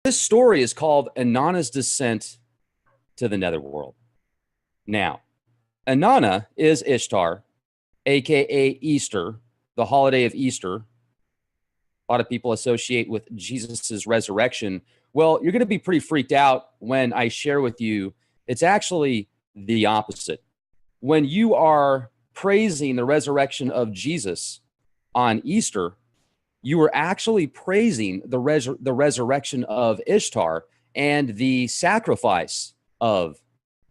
This story is called Inanna's Descent to the Netherworld. Now, Inanna is Ishtar, aka Easter, the holiday of Easter. A lot of people associate with Jesus's resurrection. Well, you're going to be pretty freaked out when I share with you it's actually the opposite. When you are praising the resurrection of Jesus on Easter, you are actually praising the resurrection of Ishtar and the sacrifice of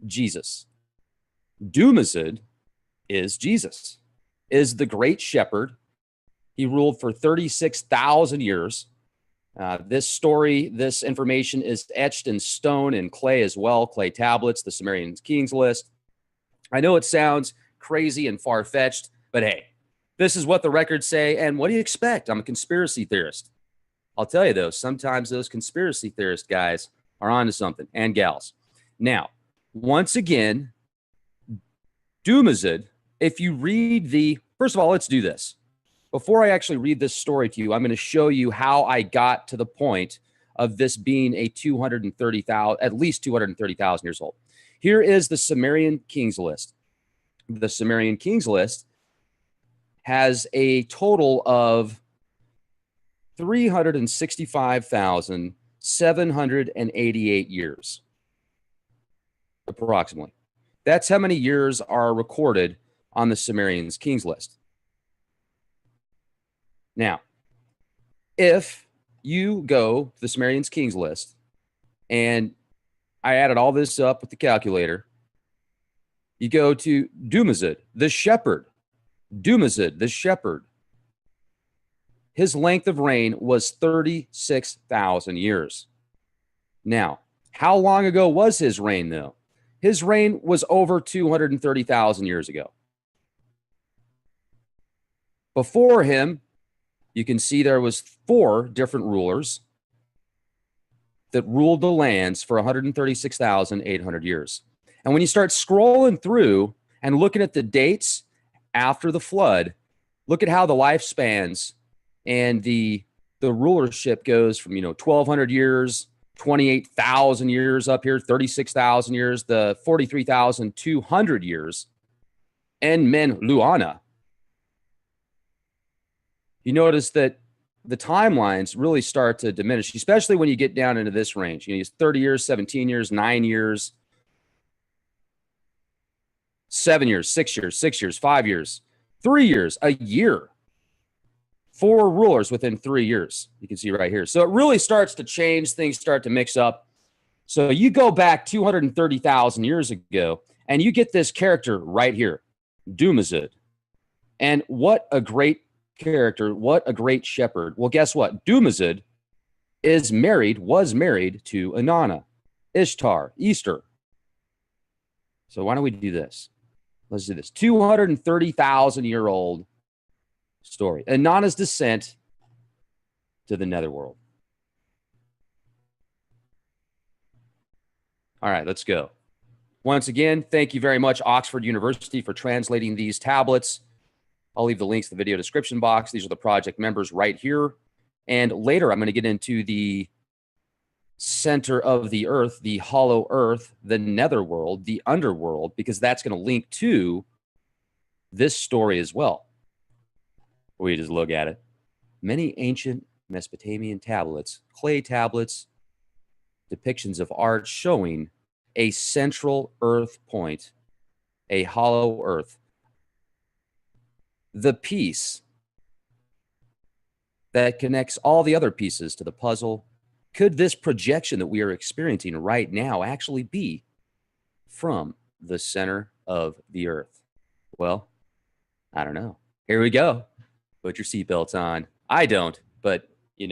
Jesus. Dumuzi is Jesus, is the great shepherd. He ruled for 36,000 years. This story, this information is etched in stone and clay as well, clay tablets, the Sumerian Kings list. I know it sounds crazy and far-fetched, but hey, this is what the records say, and what do you expect? I'm a conspiracy theorist. I'll tell you, though, sometimes those conspiracy theorist guys are onto something, and gals. Now, once again, Dumuzi, if you read the... First of all, let's do this. Before I actually read this story to you, I'm going to show you how I got to the point of this being a 230,000, at least 230,000 years old. Here is the Sumerian Kings list. The Sumerian Kings list has a total of 365,788 years, approximately. That's how many years are recorded on the Sumerian Kings list. Now, if you go to the Sumerian Kings list, and I added all this up with the calculator, you go to Dumuzi, the shepherd. Dumuzi, the shepherd. His length of reign was 36,000 years. Now, how long ago was his reign, though? His reign was over 230,000 years ago. Before him, you can see there was 4 different rulers that ruled the lands for 136,800 years. And when you start scrolling through and looking at the dates after the flood, look at how the lifespans and the rulership goes from, 1,200 years, 28,000 years up here, 36,000 years, the 43,200 years, and Luana. You notice that the timelines really start to diminish, especially when you get down into this range. It's 30 years, 17 years, 9 years, 7 years, 6 years, 6 years, 5 years, 3 years, a year. 4 rulers within 3 years. You can see right here. So it really starts to change. Things start to mix up. So you go back 230,000 years ago, and you get this character right here, Dumuzi. And what a great character, what a great shepherd. Well, guess what? Dumuzi was married to Inanna, Ishtar, Easter. So why don't we do this? Let's do this. 230,000-year-old story. Inanna's descent to the netherworld. All right, let's go. Once again, thank you very much, Oxford University, for translating these tablets. I'll leave the links in the video description box. These are the project members right here. And later, I'm going to get into the center of the earth, the hollow earth, the netherworld, the underworld, because that's going to link to this story as well. We just look at it. Many ancient Mesopotamian tablets, clay tablets, depictions of art showing a central earth point, a hollow earth. The piece that connects all the other pieces to the puzzle. Could this projection that we are experiencing right now actually be from the center of the earth? Well, I don't know. Here we go. Put your seatbelts on. I don't, but you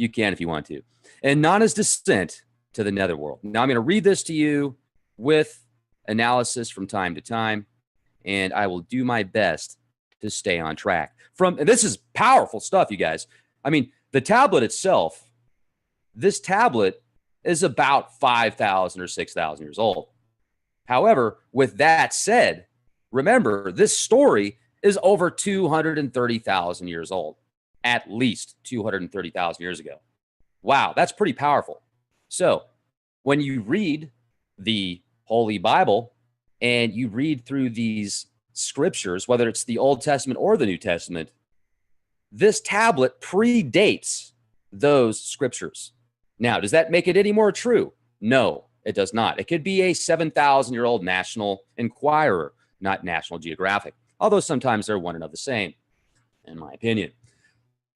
can if you want to. Inanna's descent to the netherworld. Now I'm going to read this to you with analysis from time to time, and I will do my best to stay on track. And this is powerful stuff, you guys. I mean, the tablet itself, this tablet is about 5,000 or 6,000 years old. However, with that said, remember, this story is over 230,000 years old, at least 230,000 years ago. Wow, that's pretty powerful. So when you read the Holy Bible and you read through these scriptures, whether it's the Old Testament or the New Testament, this tablet predates those scriptures. Now, does that make it any more true? No, it does not. It could be a 7,000-year-old National Enquirer, not National Geographic, although sometimes they're one and of the same, in my opinion.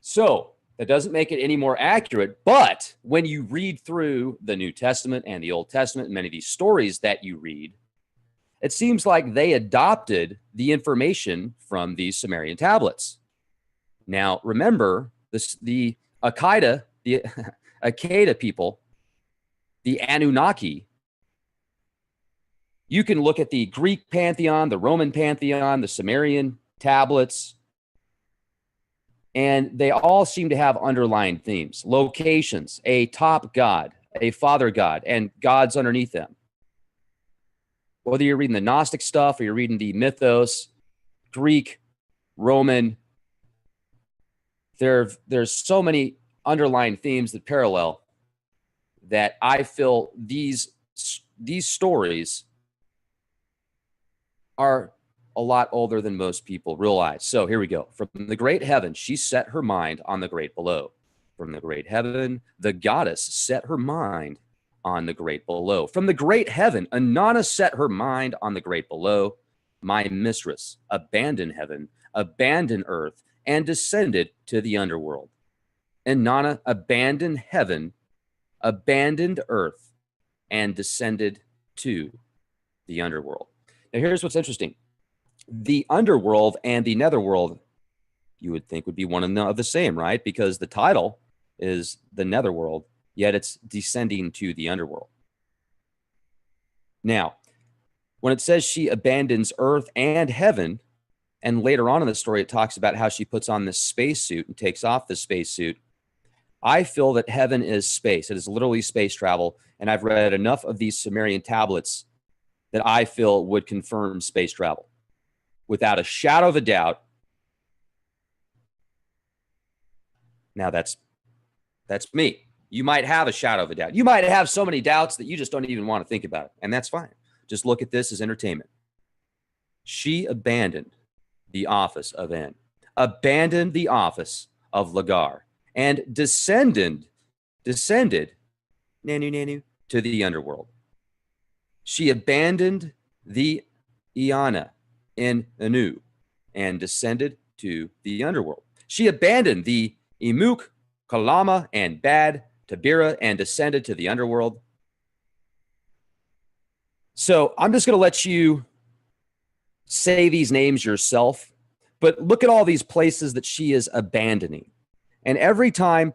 So that doesn't make it any more accurate, but when you read through the New Testament and the Old Testament, many of these stories that you read, it seems like they adopted the information from these Sumerian tablets. Now, remember, the Akita people, the Anunnaki, you can look at the Greek pantheon, the Roman pantheon, the Sumerian tablets, and they all seem to have underlying themes, locations, a top god, a father god, and gods underneath them. Whether you're reading the Gnostic stuff or you're reading the mythos, Greek, Roman, there's so many underlying themes that parallel that I feel these stories are a lot older than most people realize. So here we go. From the great heaven, she set her mind on the great below. From the great heaven, the goddess set her mind on the great below. From the great heaven, Inanna set her mind on the great below. My mistress abandoned heaven, abandoned earth, and descended to the underworld. Inanna abandoned heaven, abandoned earth, and descended to the underworld. Now, here's what's interesting. The underworld and the netherworld, you would think would be one of the same, right? Because the title is the netherworld, yet it's descending to the underworld. Now, when it says she abandons earth and heaven, and later on in the story, it talks about how she puts on this spacesuit and takes off the spacesuit, I feel that heaven is space. It is literally space travel. And I've read enough of these Sumerian tablets that I feel would confirm space travel. Without a shadow of a doubt. Now that's me. You might have a shadow of a doubt. You might have so many doubts that you just don't even want to think about it. And that's fine. Just look at this as entertainment. She abandoned the office of En, abandoned the office of Lagar, and descended, nanu, to the underworld. She abandoned the Iana in Anu and descended to the underworld. She abandoned the Imuk, Kalama, and Bad, Tabira, and descended to the underworld. So I'm just going to let you say these names yourself, but look at all these places that she is abandoning. And every time,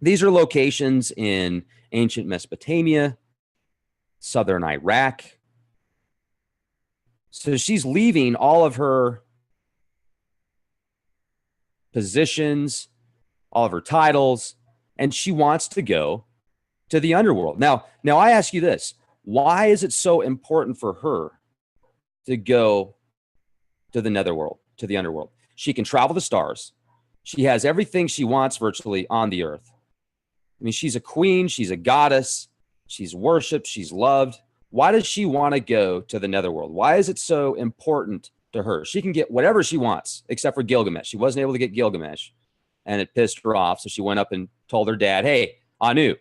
these are locations in ancient Mesopotamia, southern Iraq. So she's leaving all of her positions, all of her titles, and she wants to go to the underworld. Now I ask you this. Why is it so important for her to go to the netherworld, to the underworld? She can travel the stars. She has everything she wants virtually on the earth. I mean, she's a queen. She's a goddess. She's worshipped. She's loved. Why does she want to go to the netherworld? Why is it so important to her? She can get whatever she wants, except for Gilgamesh. She wasn't able to get Gilgamesh, and it pissed her off. So she went up and told her dad, hey, Anu,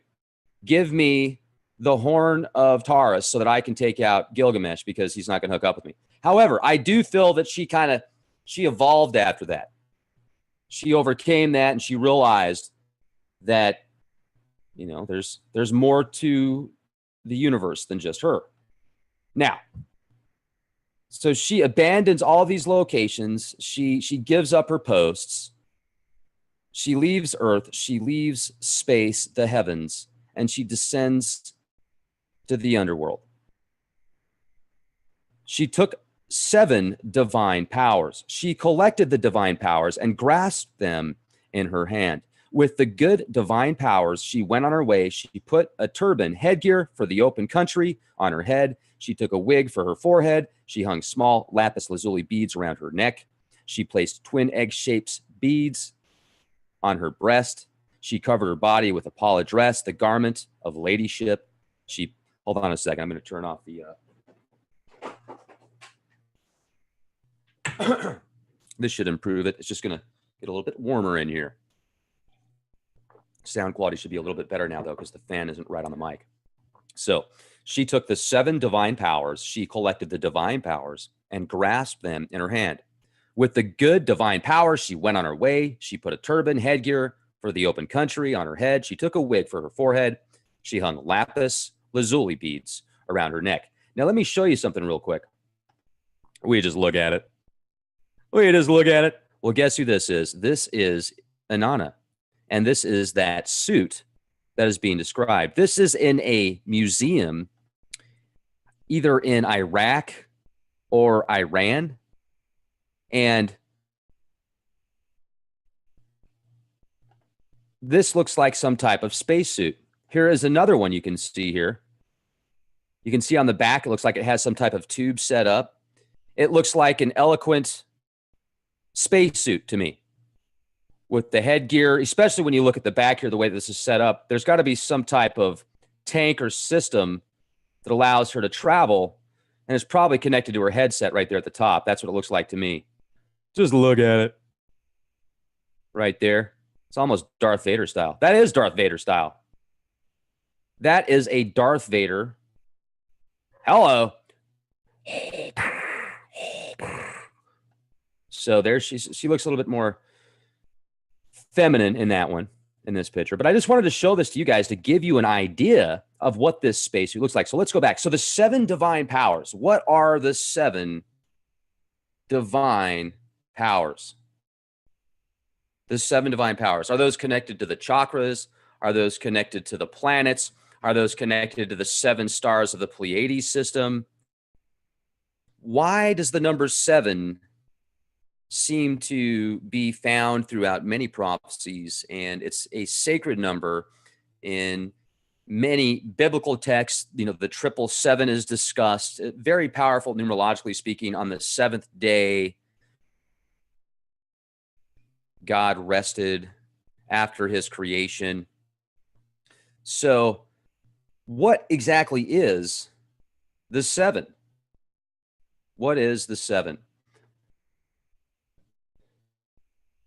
give me the horn of Taurus so that I can take out Gilgamesh because he's not going to hook up with me. However, I do feel that she evolved after that. She overcame that and she realized that, you know, there's more to the universe than just her. Now, so she abandons all these locations. She gives up her posts. She leaves Earth. She leaves space, the heavens, and she descends to the underworld. She took 7 divine powers. She collected the divine powers and grasped them in her hand. With the good divine powers, she went on her way. She put a turban, headgear for the open country, on her head. She took a wig for her forehead. She hung small lapis lazuli beads around her neck. She placed twin egg-shaped beads on her breast. She covered her body with a pala dress, the garment of ladyship. She, hold on a second. I'm going to turn off the, this should improve it. It's just going to get a little bit warmer in here. Sound quality should be a little bit better now, though, because the fan isn't right on the mic. So she took the 7 divine powers. She collected the divine powers and grasped them in her hand. With the good divine powers, she went on her way. She put a turban, headgear for the open country on her head. She took a wig for her forehead. She hung lapis lazuli beads around her neck. Now, let me show you something real quick. We just look at it. We just look at it. Well, guess who this is? This is Inanna. And this is that suit that is being described. This is in a museum, either in Iraq or Iran. And this looks like some type of spacesuit. Here is another one you can see here. You can see on the back, it looks like it has some type of tube set up. It looks like an eloquent spacesuit to me, with the headgear, especially when you look at the back here, the way this is set up. There's got to be some type of tank or system that allows her to travel, and it's probably connected to her headset right there at the top. That's what it looks like to me. Just look at it. Right there. It's almost Darth Vader style. That is Darth Vader style. That is a Darth Vader. Hello. So there she looks a little bit more feminine in that one, in this picture. But I just wanted to show this to you guys to give you an idea of what this spacesuit looks like. So let's go back. So the 7 divine powers. What are the 7 divine powers? The 7 divine powers. Are those connected to the chakras? Are those connected to the planets? Are those connected to the 7 stars of the Pleiades system? Why does the number 7 seem to be found throughout many prophecies? And it's a sacred number in many biblical texts. You know, the 777 is discussed, very powerful numerologically speaking. On the 7th day, God rested after his creation. So what exactly is the 7? What is the 7?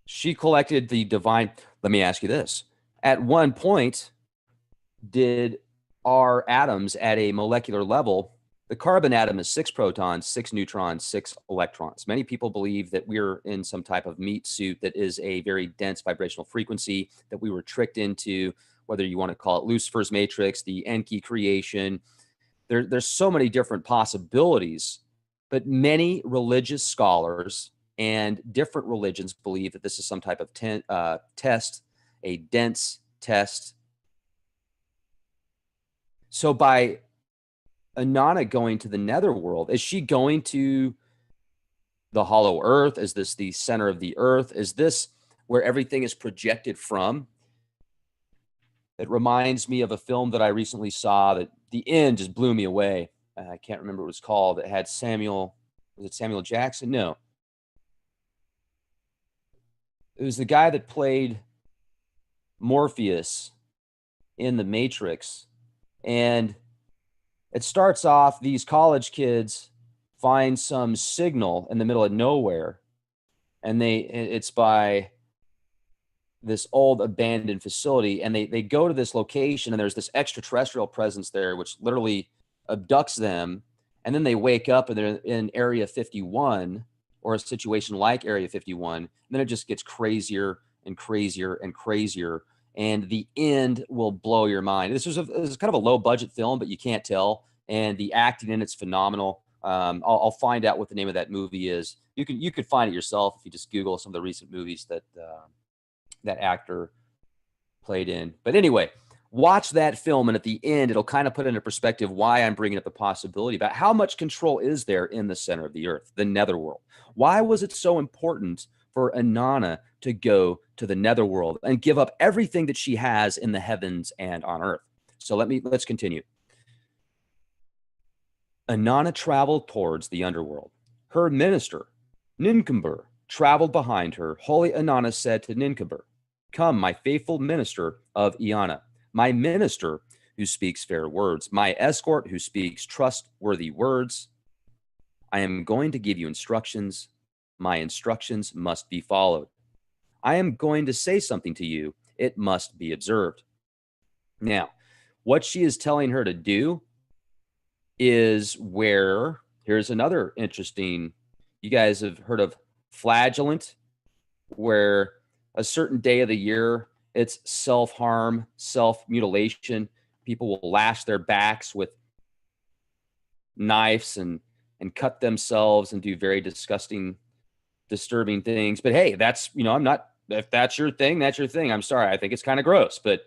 She collected the divine. Let me ask you this. At one point, did our atoms at a molecular level, the carbon atom is 6 protons, 6 neutrons, 6 electrons. Many people believe that we're in some type of meat suit that is a very dense vibrational frequency that we were tricked into, whether you want to call it Lucifer's matrix, the Enki creation. There's so many different possibilities, but many religious scholars and different religions believe that this is some type of test, a dense test. So by Inanna going to the netherworld, is she going to the hollow earth? Is this the center of the earth? Is this where everything is projected from? It reminds me of a film that I recently saw that the end just blew me away. I can't remember what it was called. It had Samuel, was it Samuel Jackson? No. It was the guy that played Morpheus in The Matrix. And it starts off, these college kids find some signal in the middle of nowhere. And it's by this old abandoned facility. And they go to this location, and there's this extraterrestrial presence there, which literally abducts them. And then they wake up and they're in Area 51, or a situation like Area 51. And then it just gets crazier and crazier and crazier. And the end will blow your mind. This is kind of a low budget film, but you can't tell. And the acting in it's phenomenal. I'll find out what the name of that movie is. You could find it yourself if you just Google some of the recent movies that that actor played in. But anyway, watch that film, and at the end, it'll kind of put into perspective why I'm bringing up the possibility about how much control is there in the center of the earth, the netherworld. Why was it so important for Inanna to go to the netherworld and give up everything that she has in the heavens and on earth? So let's continue. Inanna traveled towards the underworld. Her minister, Ninmah, traveled behind her. Holy Inanna said to Ninmah, "Come, my faithful minister of Inanna, my minister who speaks fair words, my escort who speaks trustworthy words. I am going to give you instructions. My instructions must be followed. I am going to say something to you. It must be observed. Now, what she is telling her to do is where, here's another interesting, you guys have heard of flagellant, where a certain day of the year, it's self-harm, self-mutilation. People will lash their backs with knives and cut themselves and do very disgusting, disturbing things. But hey, that's, I'm not, if that's your thing, that's your thing. I'm sorry. I think it's kind of gross, but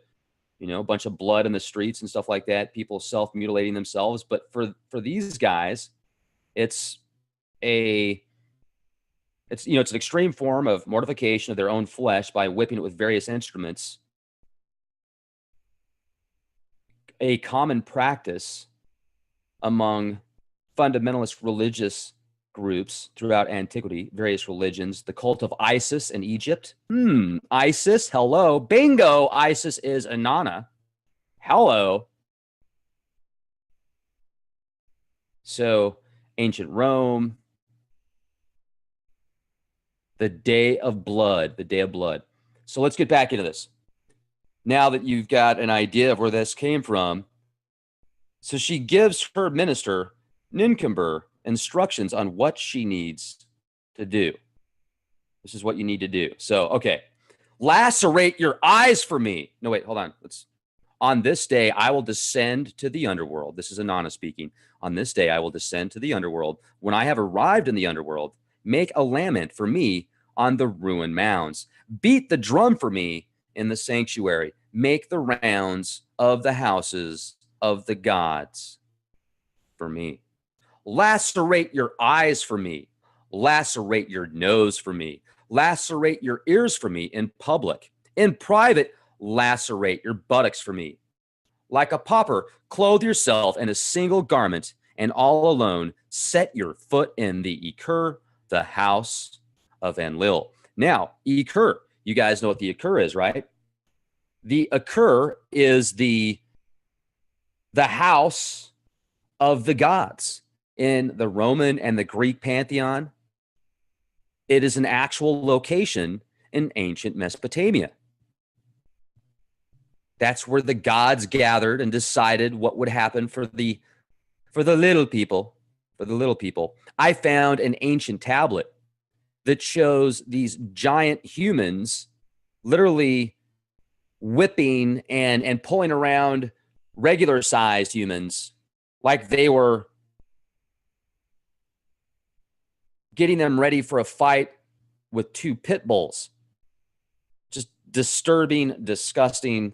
a bunch of blood in the streets and stuff like that, people self-mutilating themselves. But for these guys, it's an extreme form of mortification of their own flesh by whipping it with various instruments. A common practice among fundamentalist religious groups throughout antiquity, various religions, the cult of Isis in Egypt. Isis, hello. Bingo, Isis is Inanna. Hello. So, ancient Rome, the day of blood, the day of blood. So let's get back into this. Now that you've got an idea of where this came from, so she gives her minister, Ninmah, instructions on what she needs to do. This is what you need to do. So, okay. Lacerate your eyes for me. No, wait, hold on. On this day, I will descend to the underworld. This is Inanna speaking. On this day, I will descend to the underworld. When I have arrived in the underworld, make a lament for me on the ruined mounds. Beat the drum for me in the sanctuary. Make the rounds of the houses of the gods for me. Lacerate your eyes for me. Lacerate your nose for me. Lacerate your ears for me in public. In private, lacerate your buttocks for me. Like a pauper, clothe yourself in a single garment, and all alone set your foot in the Ekur, the house of Enlil. Now, Ekur, you guys know what the Ekur is, right? The Ekur is the house of the gods. In the Roman and the Greek pantheon, it is an actual location in ancient Mesopotamia. That's where the gods gathered and decided what would happen for the little people. For the little people, I found an ancient tablet that shows these giant humans literally whipping and pulling around regular sized humans like they were getting them ready for a fight with two pit bulls. Just disturbing, disgusting.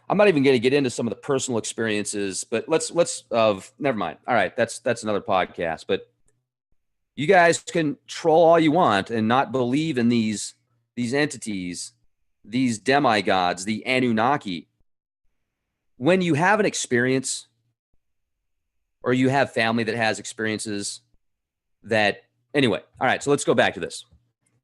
I'm not even going to get into some of the personal experiences, but let's never mind. All right, that's another podcast. But you guys can troll all you want and not believe in these entities, these demigods, the Anunnaki. When you have an experience, or you have family that has experiences that, anyway, all right, so let's go back to this.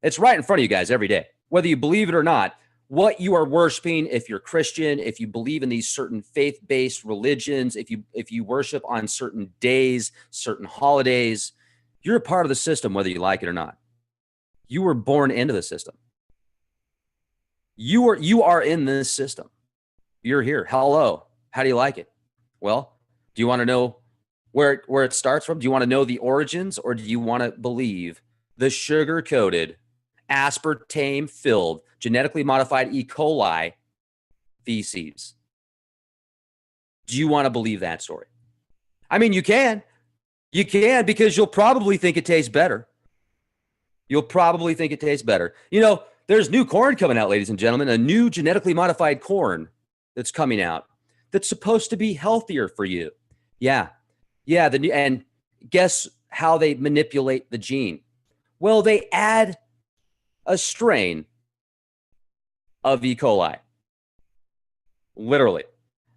It's right in front of you guys every day. Whether you believe it or not, what you are worshiping, if you're Christian, if you believe in these certain faith-based religions, if you worship on certain days, certain holidays, you're a part of the system, whether you like it or not. You were born into the system. You are in this system. You're here. Hello. How do you like it? Well, do you want to know where it starts from? Do you want to know the origins, or do you want to believe the sugar-coated, aspartame-filled, genetically modified E. coli feces? Do you want to believe that story? I mean, you can. You can, because you'll probably think it tastes better. You'll probably think it tastes better. There's new corn coming out, ladies and gentlemen, a new genetically modified corn that's coming out that's supposed to be healthier for you. Yeah, and guess how they manipulate the gene? Well, they add a strain of E. coli. Literally.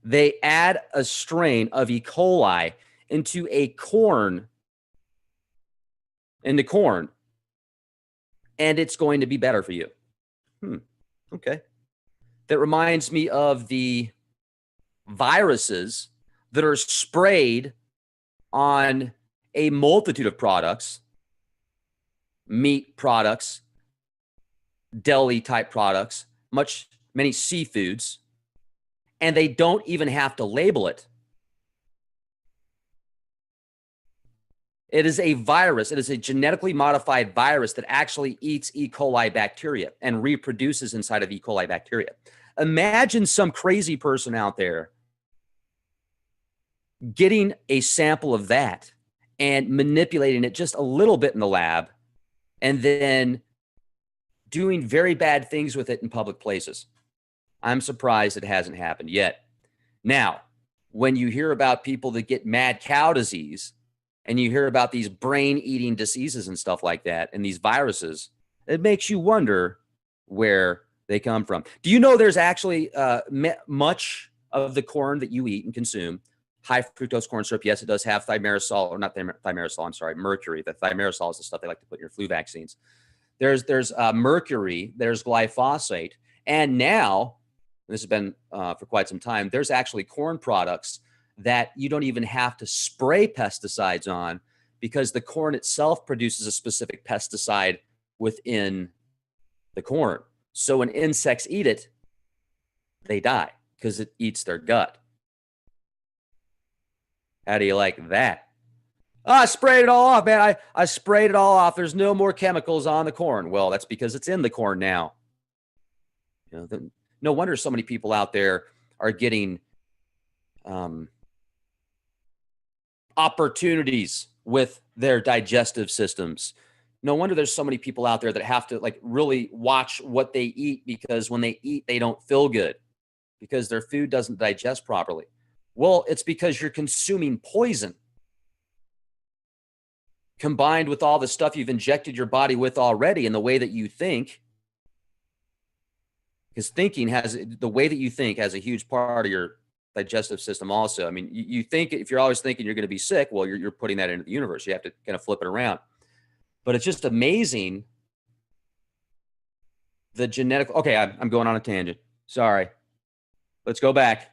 They add a strain of E. coli into corn, and it's going to be better for you. Okay. that reminds me of the viruses that are sprayed on a multitude of products, meat products, deli type products, many seafoods, and they don't even have to label it. It is a virus. It is a genetically modified virus that actually eats E. coli bacteria and reproduces inside of E. coli bacteria. Imagine some crazy person out there getting a sample of that and manipulating it just a little bit in the lab and then doing very bad things with it in public places. I'm surprised it hasn't happened yet. Now, when you hear about people that get mad cow disease and you hear about these brain-eating diseases and stuff like that and these viruses, it makes you wonder where they come from. Do you know there's actually much of the corn that you eat and consume, high fructose corn syrup, yes, it does have thimerosal, or not thimerosal, I'm sorry, mercury. The thimerosal is the stuff they like to put in your flu vaccines. There's mercury, there's glyphosate, and now, this has been for quite some time, there's actually corn products that you don't even have to spray pesticides on because the corn itself produces a specific pesticide within the corn. So when insects eat it, they die because it eats their gut. How do you like that? Oh, I sprayed it all off, man. I sprayed it all off. There's no more chemicals on the corn. Well, that's because it's in the corn now. You know, no wonder so many people out there are getting opportunities with their digestive systems. No wonder there's so many people out there that have to like really watch what they eat, because when they eat, they don't feel good because their food doesn't digest properly. Well, it's because you're consuming poison combined with all the stuff you've injected your body with already and the way that you think. Because the way that you think has a huge part of your digestive system also. I mean, you think if you're always thinking you're going to be sick, well, you're putting that into the universe. You have to kind of flip it around. But it's just amazing the genetic. Okay, I'm going on a tangent. Sorry. Let's go back.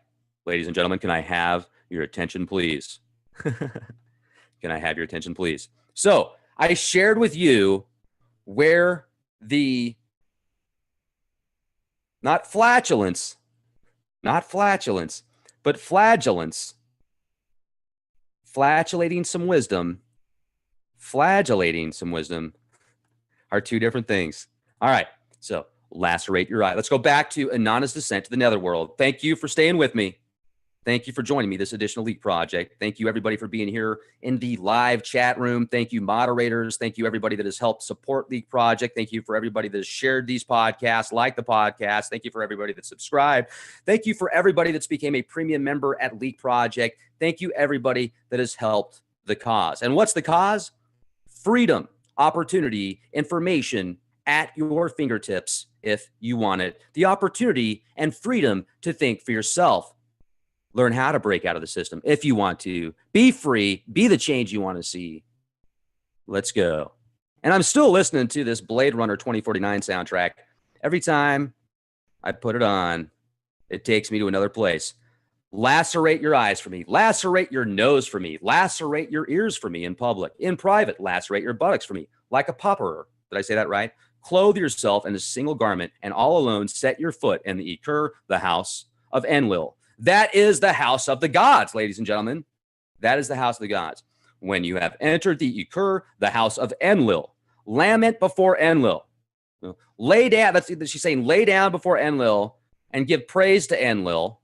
Ladies and gentlemen, can I have your attention, please? Can I have your attention, please? So I shared with you where the, not flatulence, but flagellance, flagellating some wisdom are two different things. All right, so lacerate your eye. Let's go back to Inanna's descent to the netherworld. Thank you for staying with me. Thank you for joining me this edition of Leak Project. Thank you, everybody, for being here in the live chat room. Thank you, moderators. Thank you, everybody that has helped support Leak Project. Thank you for everybody that has shared these podcasts, liked the podcast. Thank you for everybody that subscribed. Thank you for everybody that's became a premium member at Leak Project. Thank you, everybody that has helped the cause. And what's the cause? Freedom, opportunity, information at your fingertips if you want it. The opportunity and freedom to think for yourself. Learn how to break out of the system if you want to. Be free. Be the change you want to see. Let's go. And I'm still listening to this Blade Runner 2049 soundtrack. Every time I put it on, it takes me to another place. Lacerate your eyes for me. Lacerate your nose for me. Lacerate your ears for me in public. In private, lacerate your buttocks for me. Like a pauperer. Did I say that right? Clothe yourself in a single garment and all alone set your foot in the Ekur, the house of Enlil. That is the house of the gods, ladies and gentlemen. That is the house of the gods. When you have entered the Ekur, the house of Enlil, lament before Enlil. Lay down, she's saying, lay down before Enlil and give praise to Enlil.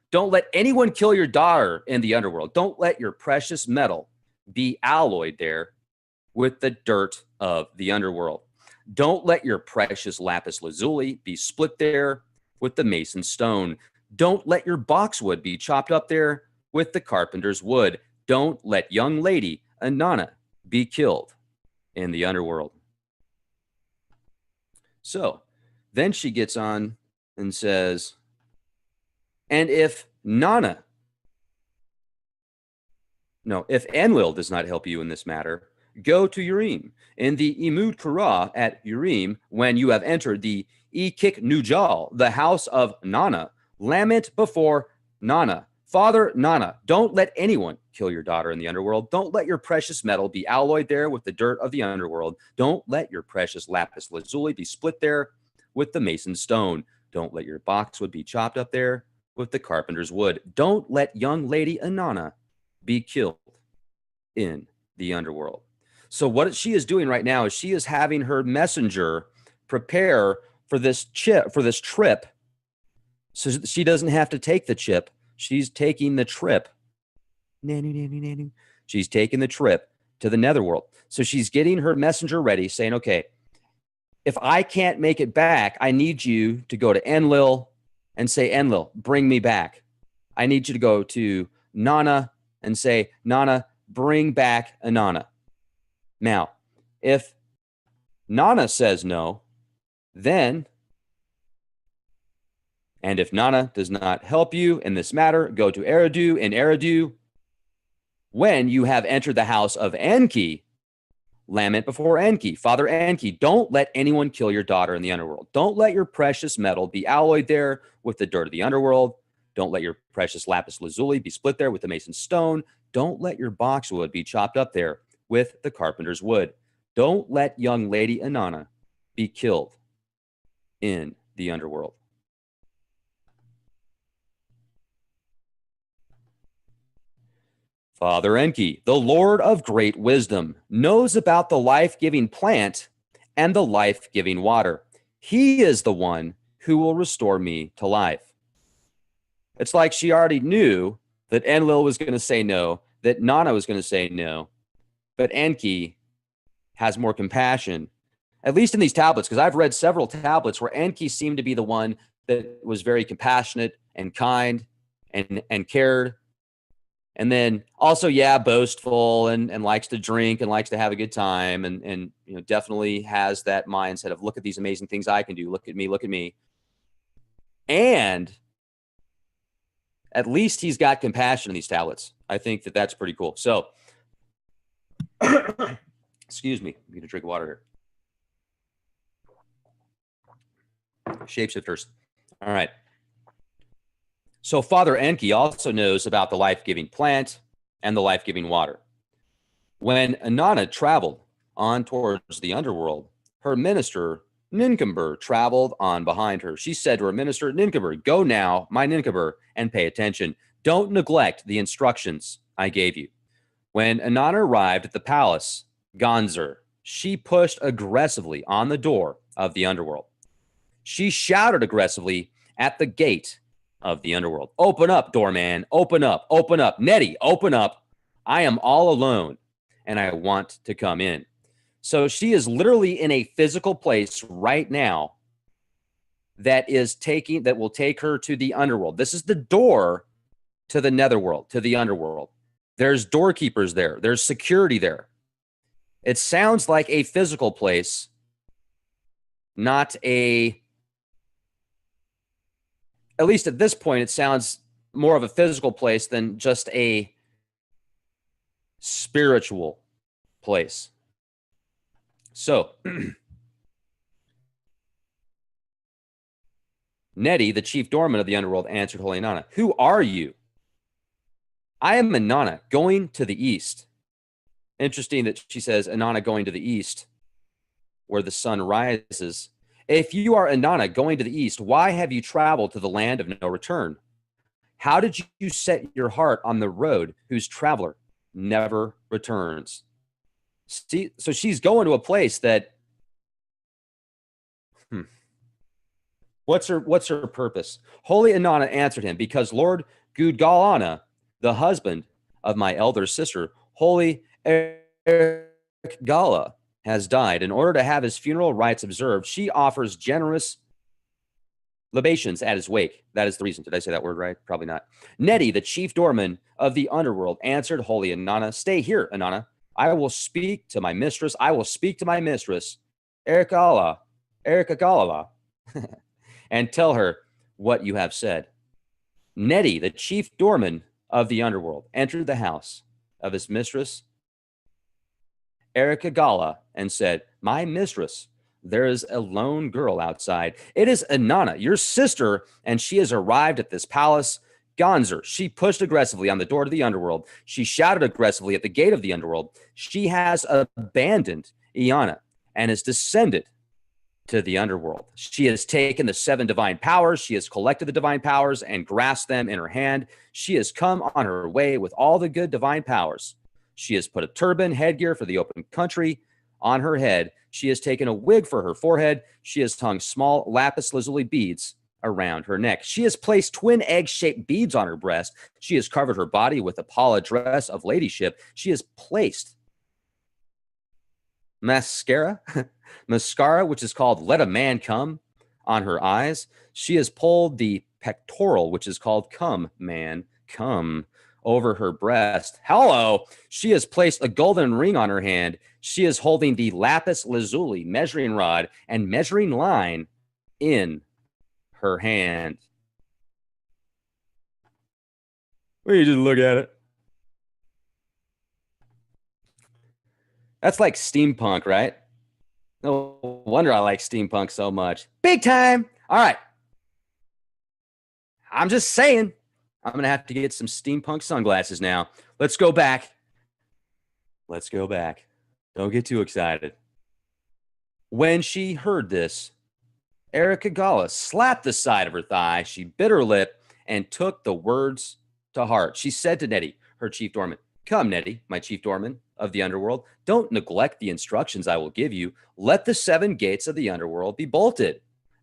Don't let anyone kill your daughter in the underworld. Don't let your precious metal be alloyed there with the dirt of the underworld. Don't let your precious lapis lazuli be split there with the mason's stone. Don't let your boxwood be chopped up there with the carpenter's wood. Don't let young lady Inanna be killed in the underworld. So then she gets on and says, and if Enlil does not help you in this matter, go to Urim. In the Imud Kura at Urim, when you have entered the Ekik Nujal, the house of Nana. Lament before Nana. Father Nana, don't let anyone kill your daughter in the underworld. Don't let your precious metal be alloyed there with the dirt of the underworld. Don't let your precious lapis lazuli be split there with the mason's stone. Don't let your boxwood be chopped up there with the carpenter's wood. Don't let young lady Inanna be killed in the underworld. So what she is doing right now is she is having her messenger prepare for this trip. So she doesn't have to take the chip. She's taking the trip. She's taking the trip to the netherworld. So she's getting her messenger ready, saying, okay, if I can't make it back, I need you to go to Enlil and say, Enlil, bring me back. I need you to go to Nana and say, Nana, bring back Inanna. Now, if Nana says no, then, and if Nana does not help you in this matter, go to Eridu. In Eridu, when you have entered the house of Enki, lament before Enki. Father Enki, don't let anyone kill your daughter in the underworld. Don't let your precious metal be alloyed there with the dirt of the underworld. Don't let your precious lapis lazuli be split there with the mason's stone. Don't let your boxwood be chopped up there with the carpenter's wood. Don't let young lady Inanna be killed in the underworld. Father Enki, the Lord of great wisdom, knows about the life-giving plant and the life-giving water. He is the one who will restore me to life. It's like she already knew that Enlil was going to say no, that Nana was going to say no, but Enki has more compassion, at least in these tablets, because I've read several tablets where Enki seemed to be the one that was very compassionate and kind and cared. And then also, yeah, boastful and likes to drink and likes to have a good time and you know, definitely has that mindset of look at these amazing things I can do. Look at me, look at me. And at least he's got compassion in these tablets. I think that that's pretty cool. So, excuse me, I'm going to drink water here. Shapeshifters. All right. So Father Enki also knows about the life-giving plant and the life-giving water. When Inanna traveled on towards the underworld, her minister, Ninmah, traveled on behind her. She said to her minister, Ninmah, go now, my Ninmah, and pay attention. Don't neglect the instructions I gave you. When Inanna arrived at the palace, Gonzer, she pushed aggressively on the door of the underworld. She shouted aggressively at the gate of the underworld. Open up, doorman. Open up. Open up. Nettie, open up. I am all alone and I want to come in. So she is literally in a physical place right now that will take her to the underworld. This is the door to the netherworld, to the underworld. There's doorkeepers there. There's security there. It sounds like a physical place, not at least at this point, it sounds more of a physical place than just a spiritual place. So, Nettie, the chief doorman of the underworld, answered Holy Inanna, who are you? I am Inanna, going to the east. Interesting that she says Inanna going to the east, where the sun rises. If you are Inanna going to the east, why have you traveled to the land of no return? How did you set your heart on the road whose traveler never returns? See, so she's going to a place that, what's her purpose? Holy Inanna answered him, because Lord Gudgalana, the husband of my elder sister, Holy Gala, has died. In order to have his funeral rites observed, she offers generous libations at his wake. That is the reason. Did I say that word right? Probably not. Nettie, the chief doorman of the underworld, answered Holy Inanna, stay here, Inanna. I will speak to my mistress. I will speak to my mistress, Erika Galala, and tell her what you have said. Nettie, the chief doorman of the underworld, entered the house of his mistress, Erika Gala, and said, my mistress, there is a lone girl outside. It is Inanna, your sister, and she has arrived at this palace. Gonzer, she pushed aggressively on the door to the underworld. She shouted aggressively at the gate of the underworld. She has abandoned Iana and has descended to the underworld. She has taken the 7 divine powers. She has collected the divine powers and grasped them in her hand. She has come on her way with all the good divine powers. She has put a turban, headgear for the open country on her head. She has taken a wig for her forehead. She has hung small lapis lazuli beads around her neck. She has placed twin egg-shaped beads on her breast. She has covered her body with a pala dress of ladyship. She has placed mascara, which is called Let a Man Come, on her eyes. She has pulled the pectoral, which is called Come, Man, Come, over her breast. Hello. She has placed a golden ring on her hand. She is holding the lapis lazuli measuring rod and measuring line in her hand. Well, you just look at it. That's like steampunk, right? No wonder I like steampunk so much. Big time. All right. I'm just saying, I'm going to have to get some steampunk sunglasses now. Let's go back. Let's go back. Don't get too excited. When she heard this, Ericagala slapped the side of her thigh. She bit her lip and took the words to heart. She said to Nettie, her chief doorman, "Come, Nettie, my chief doorman of the underworld. Don't neglect the instructions I will give you. Let the 7 gates of the underworld be bolted.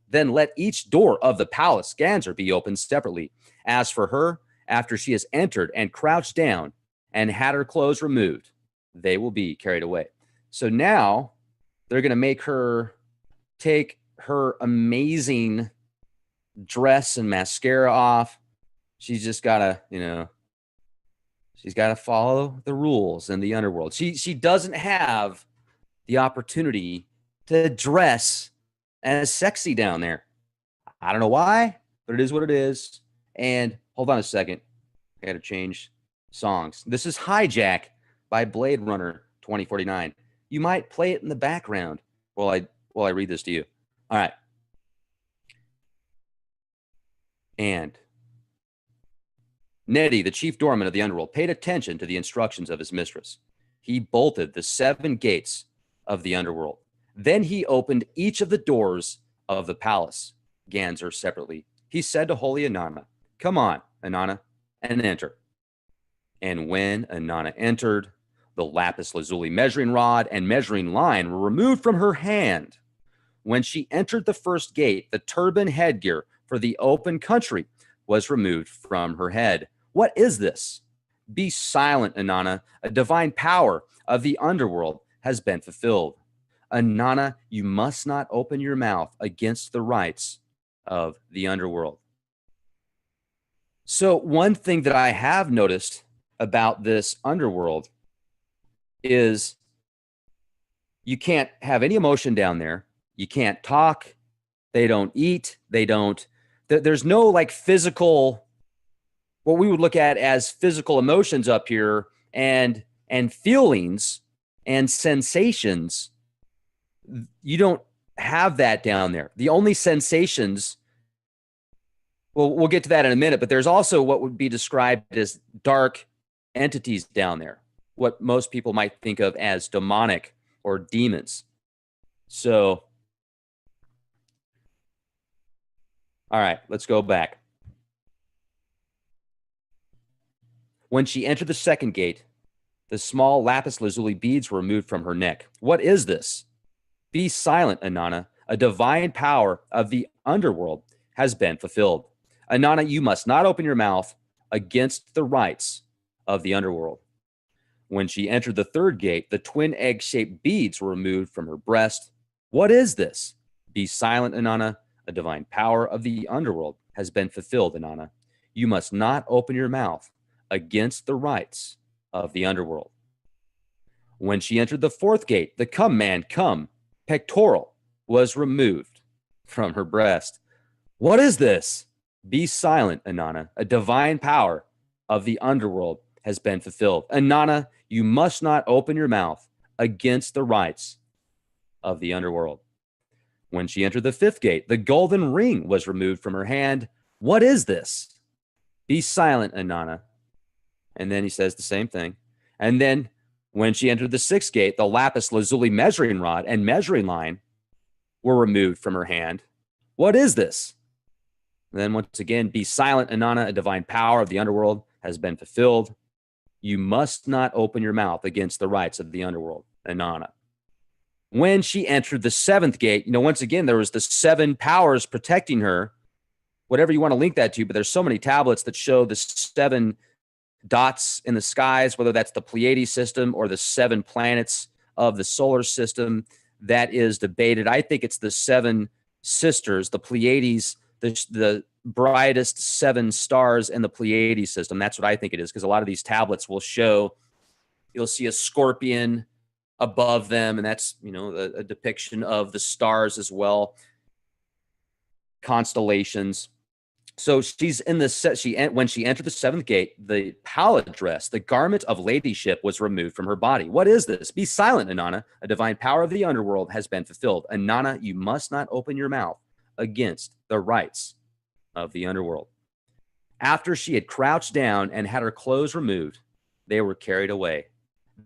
Then let each door of the palace, Ganzer, be opened separately. As for her, after she has entered and crouched down and had her clothes removed, they will be carried away." So now they're going to make her take her amazing dress and mascara off. She's just got to, she's got to follow the rules in the underworld. She doesn't have the opportunity to dress as sexy down there. I don't know why, but it is what it is. And hold on a second. I got to change songs. This is Hijack by Blade Runner 2049. You might play it in the background while I read this to you. All right. And Nettie, the chief doorman of the underworld, paid attention to the instructions of his mistress. He bolted the 7 gates of the underworld. Then he opened each of the doors of the palace, Ganzer separately. He said to holy Inanna, "Come on, Inanna, and enter." And when Inanna entered, the lapis lazuli measuring rod and measuring line were removed from her hand. When she entered the first gate, the turban headgear for the open country was removed from her head. What is this? Be silent, Inanna. A divine power of the underworld has been fulfilled. Inanna, you must not open your mouth against the rights of the underworld. So one thing that I have noticed about this underworld is you can't have any emotion down there. You can't talk. They don't eat. There's no like physical, what we would look at as physical emotions up here and feelings and sensations. You don't have that down there. The only sensations, well, we'll get to that in a minute, but there's also what would be described as dark entities down there, what most people might think of as demonic or demons. So, all right, let's go back. When she entered the second gate, the small lapis lazuli beads were removed from her neck. What is this? Be silent, Inanna. A divine power of the underworld has been fulfilled. Inanna, you must not open your mouth against the rights of the underworld. When she entered the third gate, the twin egg-shaped beads were removed from her breast. What is this? Be silent, Inanna. A divine power of the underworld has been fulfilled, Inanna. You must not open your mouth against the rights of the underworld. When she entered the fourth gate, the come man, come, pectoral was removed from her breast. What is this? Be silent, Inanna. A divine power of the underworld has been fulfilled. Inanna, you must not open your mouth against the rights of the underworld. When she entered the fifth gate, the golden ring was removed from her hand. What is this? Be silent, Inanna. And then he says the same thing. And then when she entered the sixth gate, the lapis lazuli measuring rod and measuring line were removed from her hand. What is this? And then once again, be silent, Inanna, a divine power of the underworld has been fulfilled. You must not open your mouth against the rights of the underworld, Inanna. When she entered the seventh gate, once again, there was the 7 powers protecting her, whatever you want to link that to, but there's so many tablets that show the 7 dots in the skies, whether that's the Pleiades system or the 7 planets of the solar system. That is debated. I think it's the 7 sisters, the Pleiades, the brightest 7 stars in the Pleiades system. That's what I think it is, because a lot of these tablets will show, you'll see a scorpion above them, and that's a depiction of the stars as well, constellations. So she's in the when she entered the seventh gate, the pallid dress, the garment of ladyship, was removed from her body. What is this? Be silent, Inanna. A divine power of the underworld has been fulfilled. Inanna, you must not open your mouth against the rights of the underworld. After she had crouched down and had her clothes removed, they were carried away.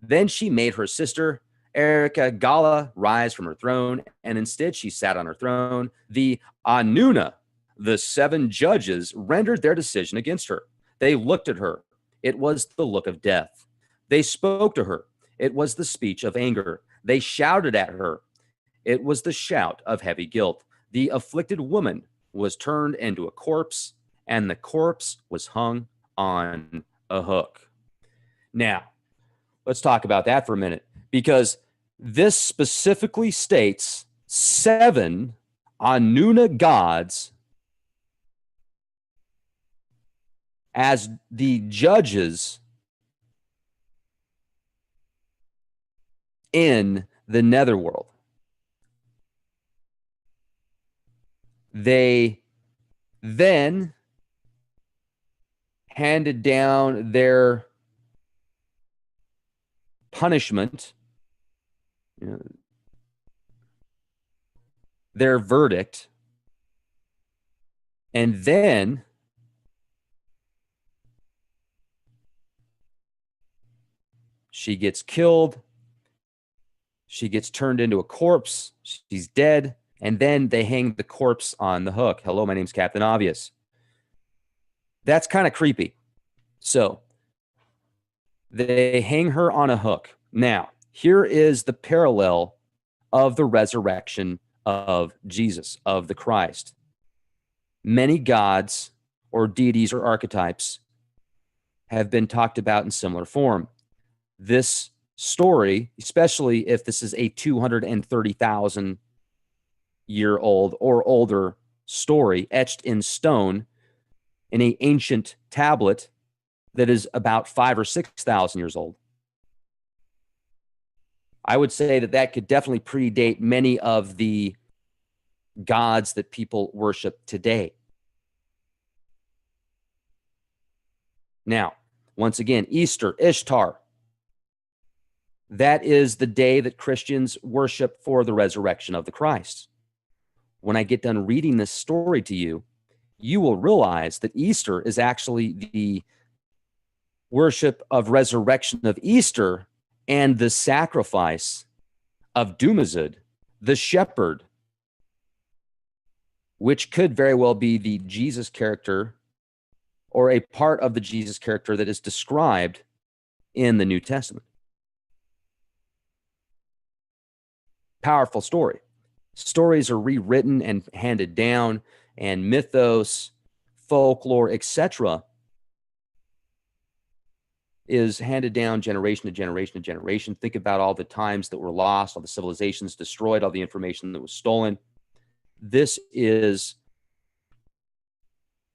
Then she made her sister, Erica Gala, rise from her throne, and instead she sat on her throne. The Anunna, the 7 judges, rendered their decision against her. They looked at her. It was the look of death. They spoke to her. It was the speech of anger. They shouted at her. It was the shout of heavy guilt. The afflicted woman was turned into a corpse, and the corpse was hung on a hook. Now, let's talk about that for a minute, because this specifically states 7 Anunna gods as the judges in the netherworld. They then handed down their punishment, their verdict, and then she gets killed. She gets turned into a corpse. She's dead. And then they hang the corpse on the hook. Hello, my name's Captain Obvious. That's kind of creepy. So they hang her on a hook. Now, here is the parallel of the resurrection of Jesus, of the Christ. Many gods or deities or archetypes have been talked about in similar form. This story, especially if this is a 230,000-year-old or older story etched in stone in an ancient tablet that is about 5,000 or 6,000 years old, I would say that that could definitely predate many of the gods that people worship today. Now, once again, Easter, Ishtar. That is the day that Christians worship for the resurrection of the Christ. When I get done reading this story to you, you will realize that Easter is actually the worship of resurrection of Easter and the sacrifice of Dumuzi, the shepherd, which could very well be the Jesus character or a part of the Jesus character that is described in the New Testament. Powerful story. Stories are rewritten and handed down, and mythos, folklore, etc. is handed down generation to generation to generation. Think about all the times that were lost, all the civilizations destroyed, all the information that was stolen. This is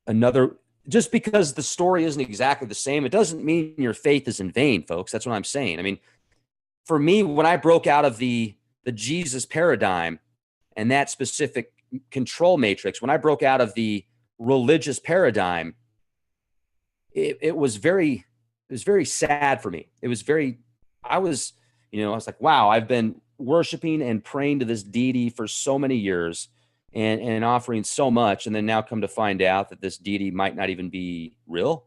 another, just because the story isn't exactly the same, it doesn't mean your faith is in vain, folks. That's what I'm saying. I mean, for me, when I broke out of the Jesus paradigm and that specific control matrix, when I broke out of the religious paradigm, it was very sad for me. It was very, I was like, wow, I've been worshiping and praying to this deity for so many years and offering so much, and then now come to find out that this deity might not even be real.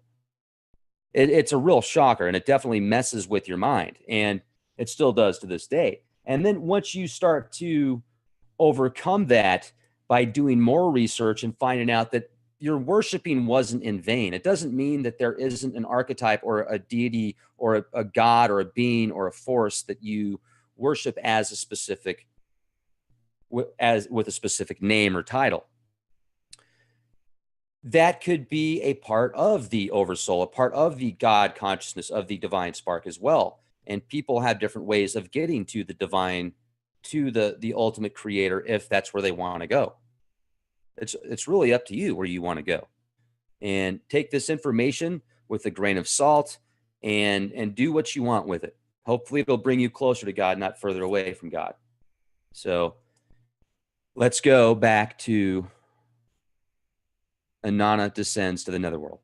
It's a real shocker, and it definitely messes with your mind, and it still does to this day. And then once you start to overcome that by doing more research and finding out that your worshiping wasn't in vain, it doesn't mean that there isn't an archetype or a deity or a god or a being or a force that you worship as a specific, with a specific name or title. That could be a part of the oversoul, a part of the God consciousness, of the divine spark as well. And people have different ways of getting to the divine, to the ultimate creator, if that's where they want to go. It's really up to you where you want to go. And take this information with a grain of salt and do what you want with it. Hopefully it'll bring you closer to God, not further away from God. So let's go back to Inanna descends to the netherworld.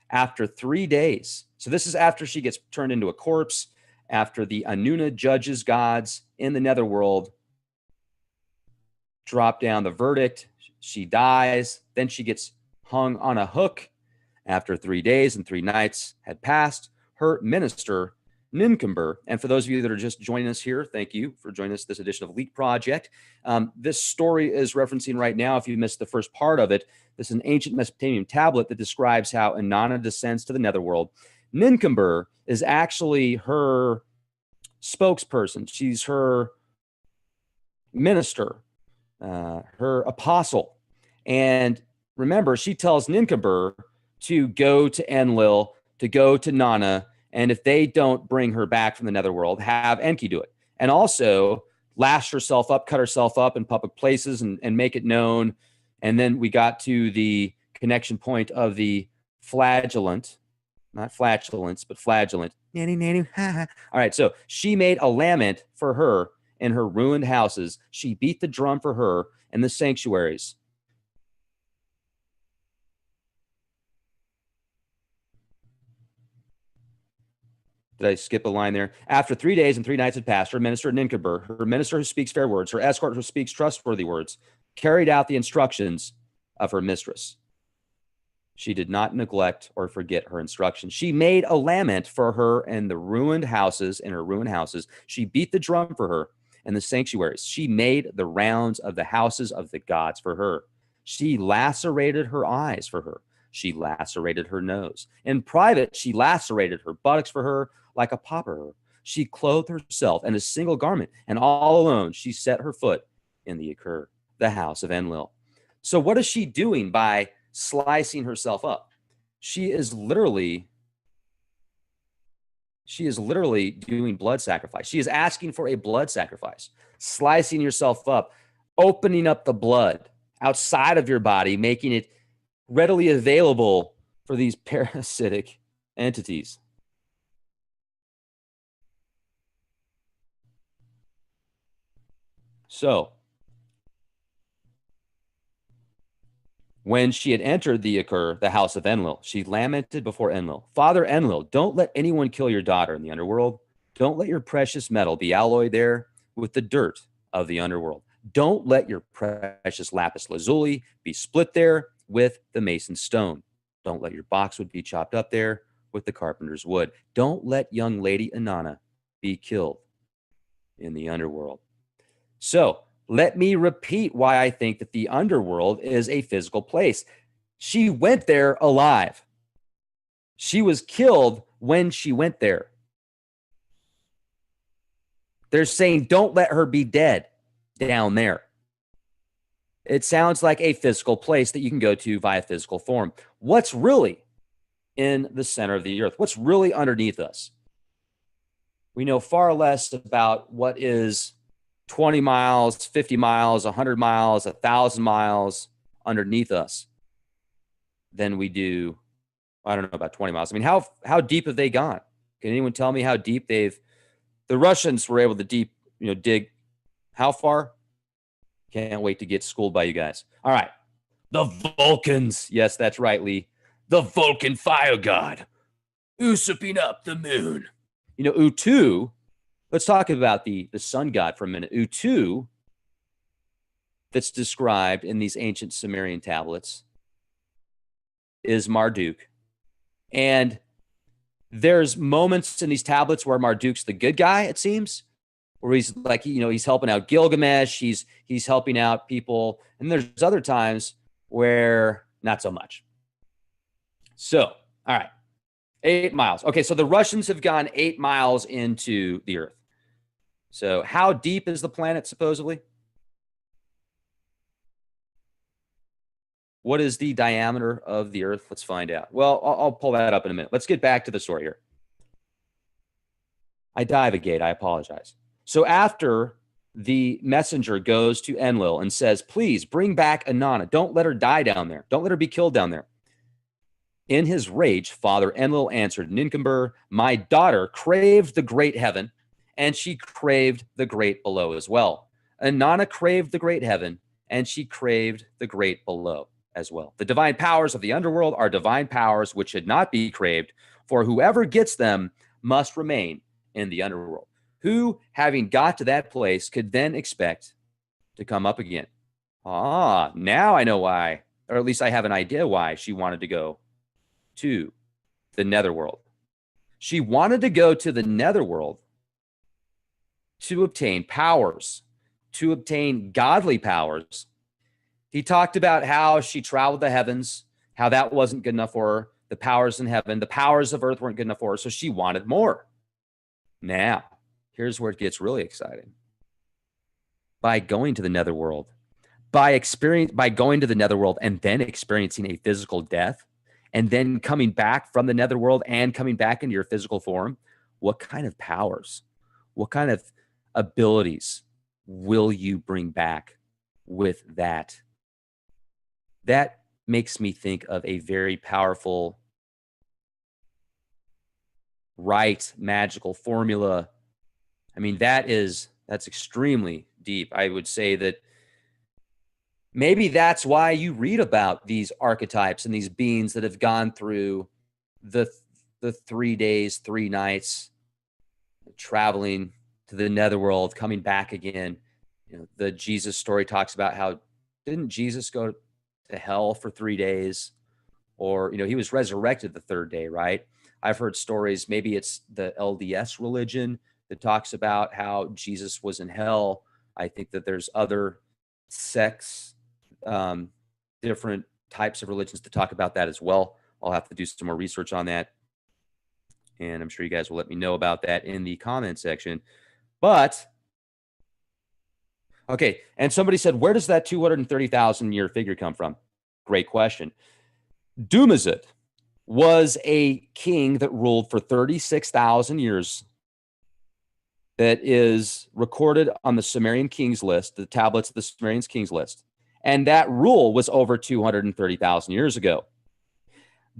After 3 days, so this is after she gets turned into a corpse, after the Anunna judges gods in the netherworld, drop down the verdict, she dies, then she gets hung on a hook. After 3 days and 3 nights had passed, her minister, Ninmah, and for those of you that are just joining us here, thank you for joining us this edition of Leak Project. This story is referencing right now, if you missed the first part of it, this is an ancient Mesopotamian tablet that describes how Inanna descends to the netherworld. Ninmah is actually her spokesperson. She's her minister, her apostle. And remember, she tells Ninmah to go to Enlil, to go to Nana, and if they don't bring her back from the netherworld, have Enki do it. And also lash herself up, cut herself up in public places and make it known. And then we got to the connection point of the flagellant, not flatulence, but flagellant. All right, so she made a lament for her in her ruined houses. She beat the drum for her in the sanctuaries. Did I skip a line there? After 3 days and 3 nights had passed, her minister Ninmah, her minister who speaks fair words, her escort who speaks trustworthy words, carried out the instructions of her mistress. She did not neglect or forget her instructions. She made a lament for her in the ruined houses, in her ruined houses. She beat the drum for her in the sanctuaries. She made the rounds of the houses of the gods for her. She lacerated her eyes for her. She lacerated her nose. In private, she lacerated her buttocks for her like a pauper. She clothed herself in a single garment, and all alone she set her foot in the Akur, the house of Enlil. So what is she doing by slicing herself up? She is literally doing blood sacrifice. She is asking for a blood sacrifice, slicing yourself up, opening up the blood outside of your body, making it readily available for these parasitic entities. So when she had entered the Akur, the house of Enlil, she lamented before Enlil. Father Enlil, don't let anyone kill your daughter in the underworld. Don't let your precious metal be alloyed there with the dirt of the underworld. Don't let your precious lapis lazuli be split there with the mason's stone. Don't let your boxwood be chopped up there with the carpenter's wood. Don't let young lady Inanna be killed in the underworld. So let me repeat why I think that the underworld is a physical place. She went there alive. She was killed when she went there. They're saying, don't let her be dead down there. It sounds like a physical place that you can go to via physical form. What's really in the center of the earth? What's really underneath us? We know far less about what is 20 miles, 50 miles, 100 miles, 1,000 miles underneath us than we do, I don't know, about 20 miles. I mean, how deep have they gone? Can anyone tell me how deep the Russians were able to dig how far? Can't wait to get schooled by you guys. All right. The Vulcans. Yes, that's right, Lee. The Vulcan fire god. Usurping up the moon. Utu, let's talk about the sun god for a minute. Utu, that's described in these ancient Sumerian tablets, is Marduk. And there's moments in these tablets where Marduk's the good guy, it seems, where he's like, you know, he's helping out Gilgamesh, he's helping out people. And there's other times where not so much. So, all right, 8 miles. Okay, so the Russians have gone 8 miles into the Earth. So how deep is the planet, supposedly? What is the diameter of the Earth? Let's find out. Well, I'll pull that up in a minute. Let's get back to the story here. I divagate. I apologize. So after the messenger goes to Enlil and says, please bring back Inanna. Don't let her die down there. Don't let her be killed down there. In his rage, Father Enlil answered Ninmah, my daughter craved the great heaven, and she craved the great below as well. Inanna craved the great heaven, and she craved the great below as well. The divine powers of the underworld are divine powers which should not be craved, for whoever gets them must remain in the underworld. Who, having got to that place, could then expect to come up again? Ah, now I know why, or at least I have an idea why she wanted to go to the netherworld. She wanted to go to the netherworld to obtain powers, to obtain godly powers. He talked about how she traveled the heavens, how that wasn't good enough for her. The powers in heaven, the powers of earth weren't good enough for her, so she wanted more. Now, here's where it gets really exciting. By going to the netherworld, by going to the netherworld and then experiencing a physical death, and then coming back from the netherworld and coming back into your physical form, what kind of powers, what kind of abilities will you bring back with that? That makes me think of a very powerful, right, magical formula. I mean, that's extremely deep. I would say that maybe that's why you read about these archetypes and these beings that have gone through the 3 days, 3 nights, traveling to the netherworld, coming back again. You know, the Jesus story talks about how didn't Jesus go to hell for 3 days? Or, you know, he was resurrected the 3rd day, right? I've heard stories, maybe it's the LDS religion that talks about how Jesus was in hell. I think that there's other sects, different types of religions to talk about that as well. I'll have to do some more research on that. And I'm sure you guys will let me know about that in the comment section. But, okay, and somebody said, where does that 230,000 year figure come from? Great question. Dumuzi was a king that ruled for 36,000 years that is recorded on the Sumerian Kings list, the tablets of the Sumerian Kings list. And that rule was over 230,000 years ago.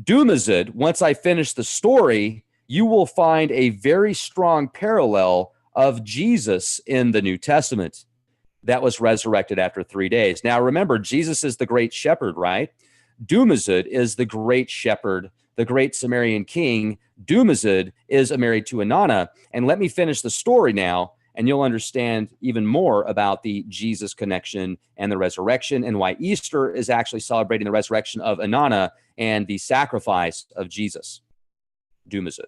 Dumuzi, once I finish the story, you will find a very strong parallel of Jesus in the New Testament that was resurrected after 3 days. Now, remember, Jesus is the great shepherd, right? Dumuzi is the great shepherd, the great Sumerian king. Dumuzi is married to Inanna. And let me finish the story now, and you'll understand even more about the Jesus connection and the resurrection and why Easter is actually celebrating the resurrection of Inanna and the sacrifice of Jesus, Dumuzi.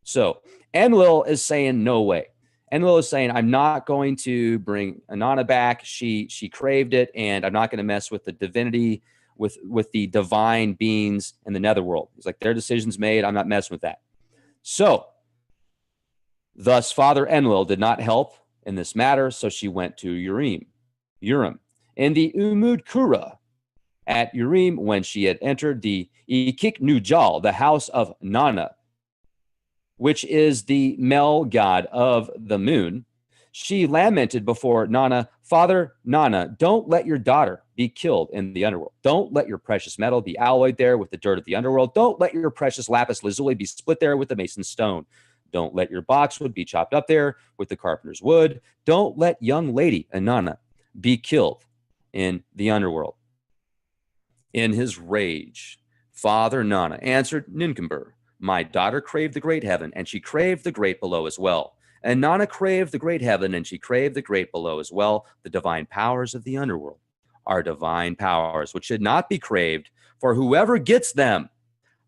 So Enlil is saying, no way. Enlil is saying, I'm not going to bring Inanna back. She craved it, and I'm not going to mess with the divinity, with the divine beings in the netherworld. He's like, their decision's made. I'm not messing with that. So, thus, Father Enlil did not help in this matter, so she went to Urim. In the Umud Kura at Urim, when she had entered the Ikik Nujal, the house of Nana, which is the male god of the moon, she lamented before Nana, Father Nana, don't let your daughter be killed in the underworld. Don't let your precious metal be alloyed there with the dirt of the underworld. Don't let your precious lapis lazuli be split there with the mason's stone. Don't let your boxwood be chopped up there with the carpenter's wood. Don't let young lady Inanna be killed in the underworld. In his rage, Father Nana answered Ninmah, my daughter craved the great heaven, and she craved the great below as well. Inanna craved the great heaven, and she craved the great below as well. The divine powers of the underworld are divine powers which should not be craved, for whoever gets them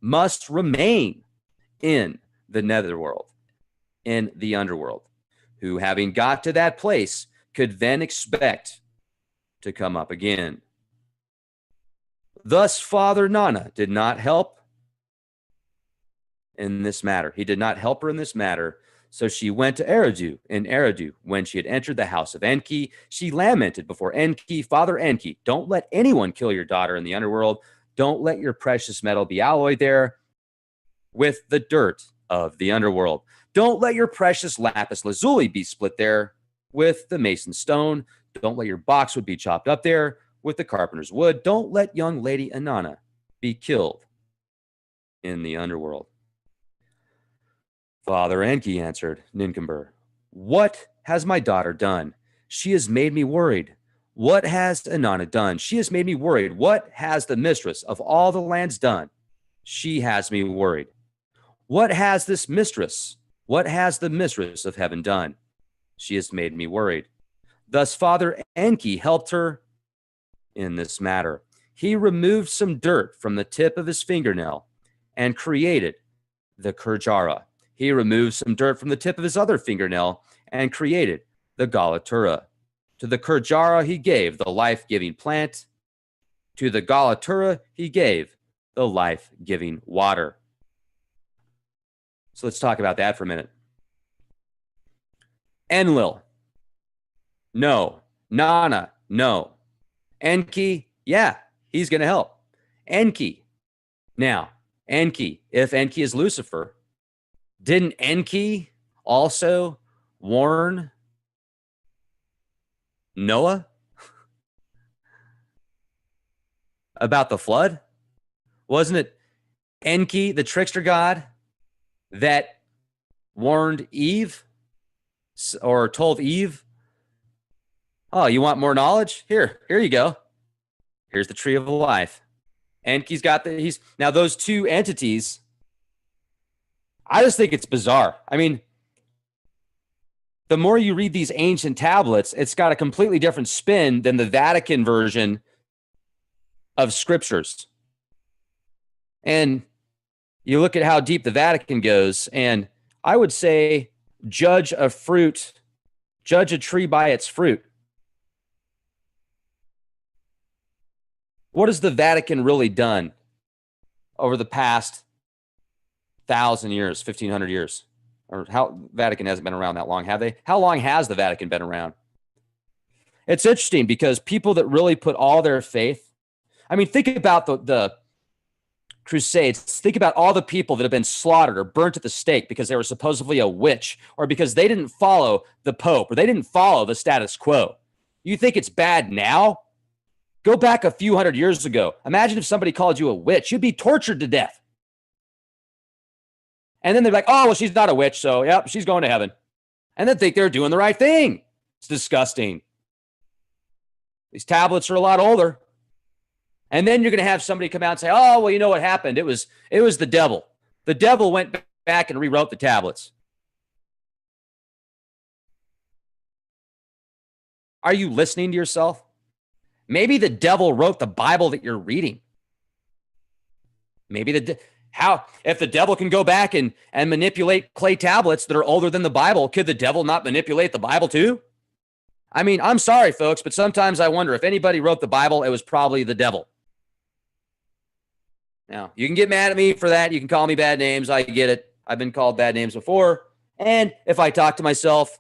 must remain in the netherworld, in the underworld, who, having got to that place, could then expect to come up again. Thus, Father Nana did not help in this matter. He did not help her in this matter. So she went to Eridu. In Eridu, when she had entered the house of Enki, she lamented before Enki, Father Enki, don't let anyone kill your daughter in the underworld. Don't let your precious metal be alloyed there with the dirt of the underworld. Don't let your precious lapis lazuli be split there with the mason stone. Don't let your boxwood be chopped up there with the carpenter's wood. Don't let young Lady Inanna be killed in the underworld. Father Enki answered Ninmah, what has my daughter done? She has made me worried. What has Inanna done? She has made me worried. What has the mistress of all the lands done? She has me worried. What has this mistress? What has the mistress of heaven done? She has made me worried. Thus Father Enki helped her in this matter. He removed some dirt from the tip of his fingernail and created the Kurjara. He removed some dirt from the tip of his other fingernail and created the Galatura. To the Kurjara he gave the life-giving plant. To the Galatura he gave the life-giving water. So let's talk about that for a minute. Enlil, no. Nana, no. Enki, yeah, he's going to help. Enki. Now, Enki, if Enki is Lucifer, didn't Enki also warn Noah about the flood? Wasn't it Enki, the trickster god, that warned Eve or told Eve, oh, you want more knowledge? Here you go. Here's the tree of life. Enki's got now those two entities. I just think it's bizarre. I mean, the more you read these ancient tablets, it's got a completely different spin than the Vatican version of scriptures. And you look at how deep the Vatican goes, and I would say judge a tree by its fruit. What has the Vatican really done over the past 1,000 years, 1,500 years? Or how Vatican hasn't been around that long, have they? How long has the Vatican been around? It's interesting because people that really put all their faith, I mean, think about the Crusades. Think about all the people that have been slaughtered or burnt at the stake because they were supposedly a witch or because they didn't follow the Pope or they didn't follow the status quo. You think it's bad now? Go back a few hundred years ago. Imagine if somebody called you a witch. You'd be tortured to death. And then they're like, oh, well, she's not a witch, so yep, she's going to heaven. And then think they're doing the right thing. It's disgusting. These tablets are a lot older. And then you're going to have somebody come out and say, oh, well, you know what happened? It was the devil. The devil went back and rewrote the tablets. Are you listening to yourself? Maybe the devil wrote the Bible that you're reading. Maybe if the devil can go back and manipulate clay tablets that are older than the Bible, could the devil not manipulate the Bible too? I mean, I'm sorry, folks, but sometimes I wonder if anybody wrote the Bible, it was probably the devil. Now, you can get mad at me for that. You can call me bad names. I get it. I've been called bad names before. And if I talk to myself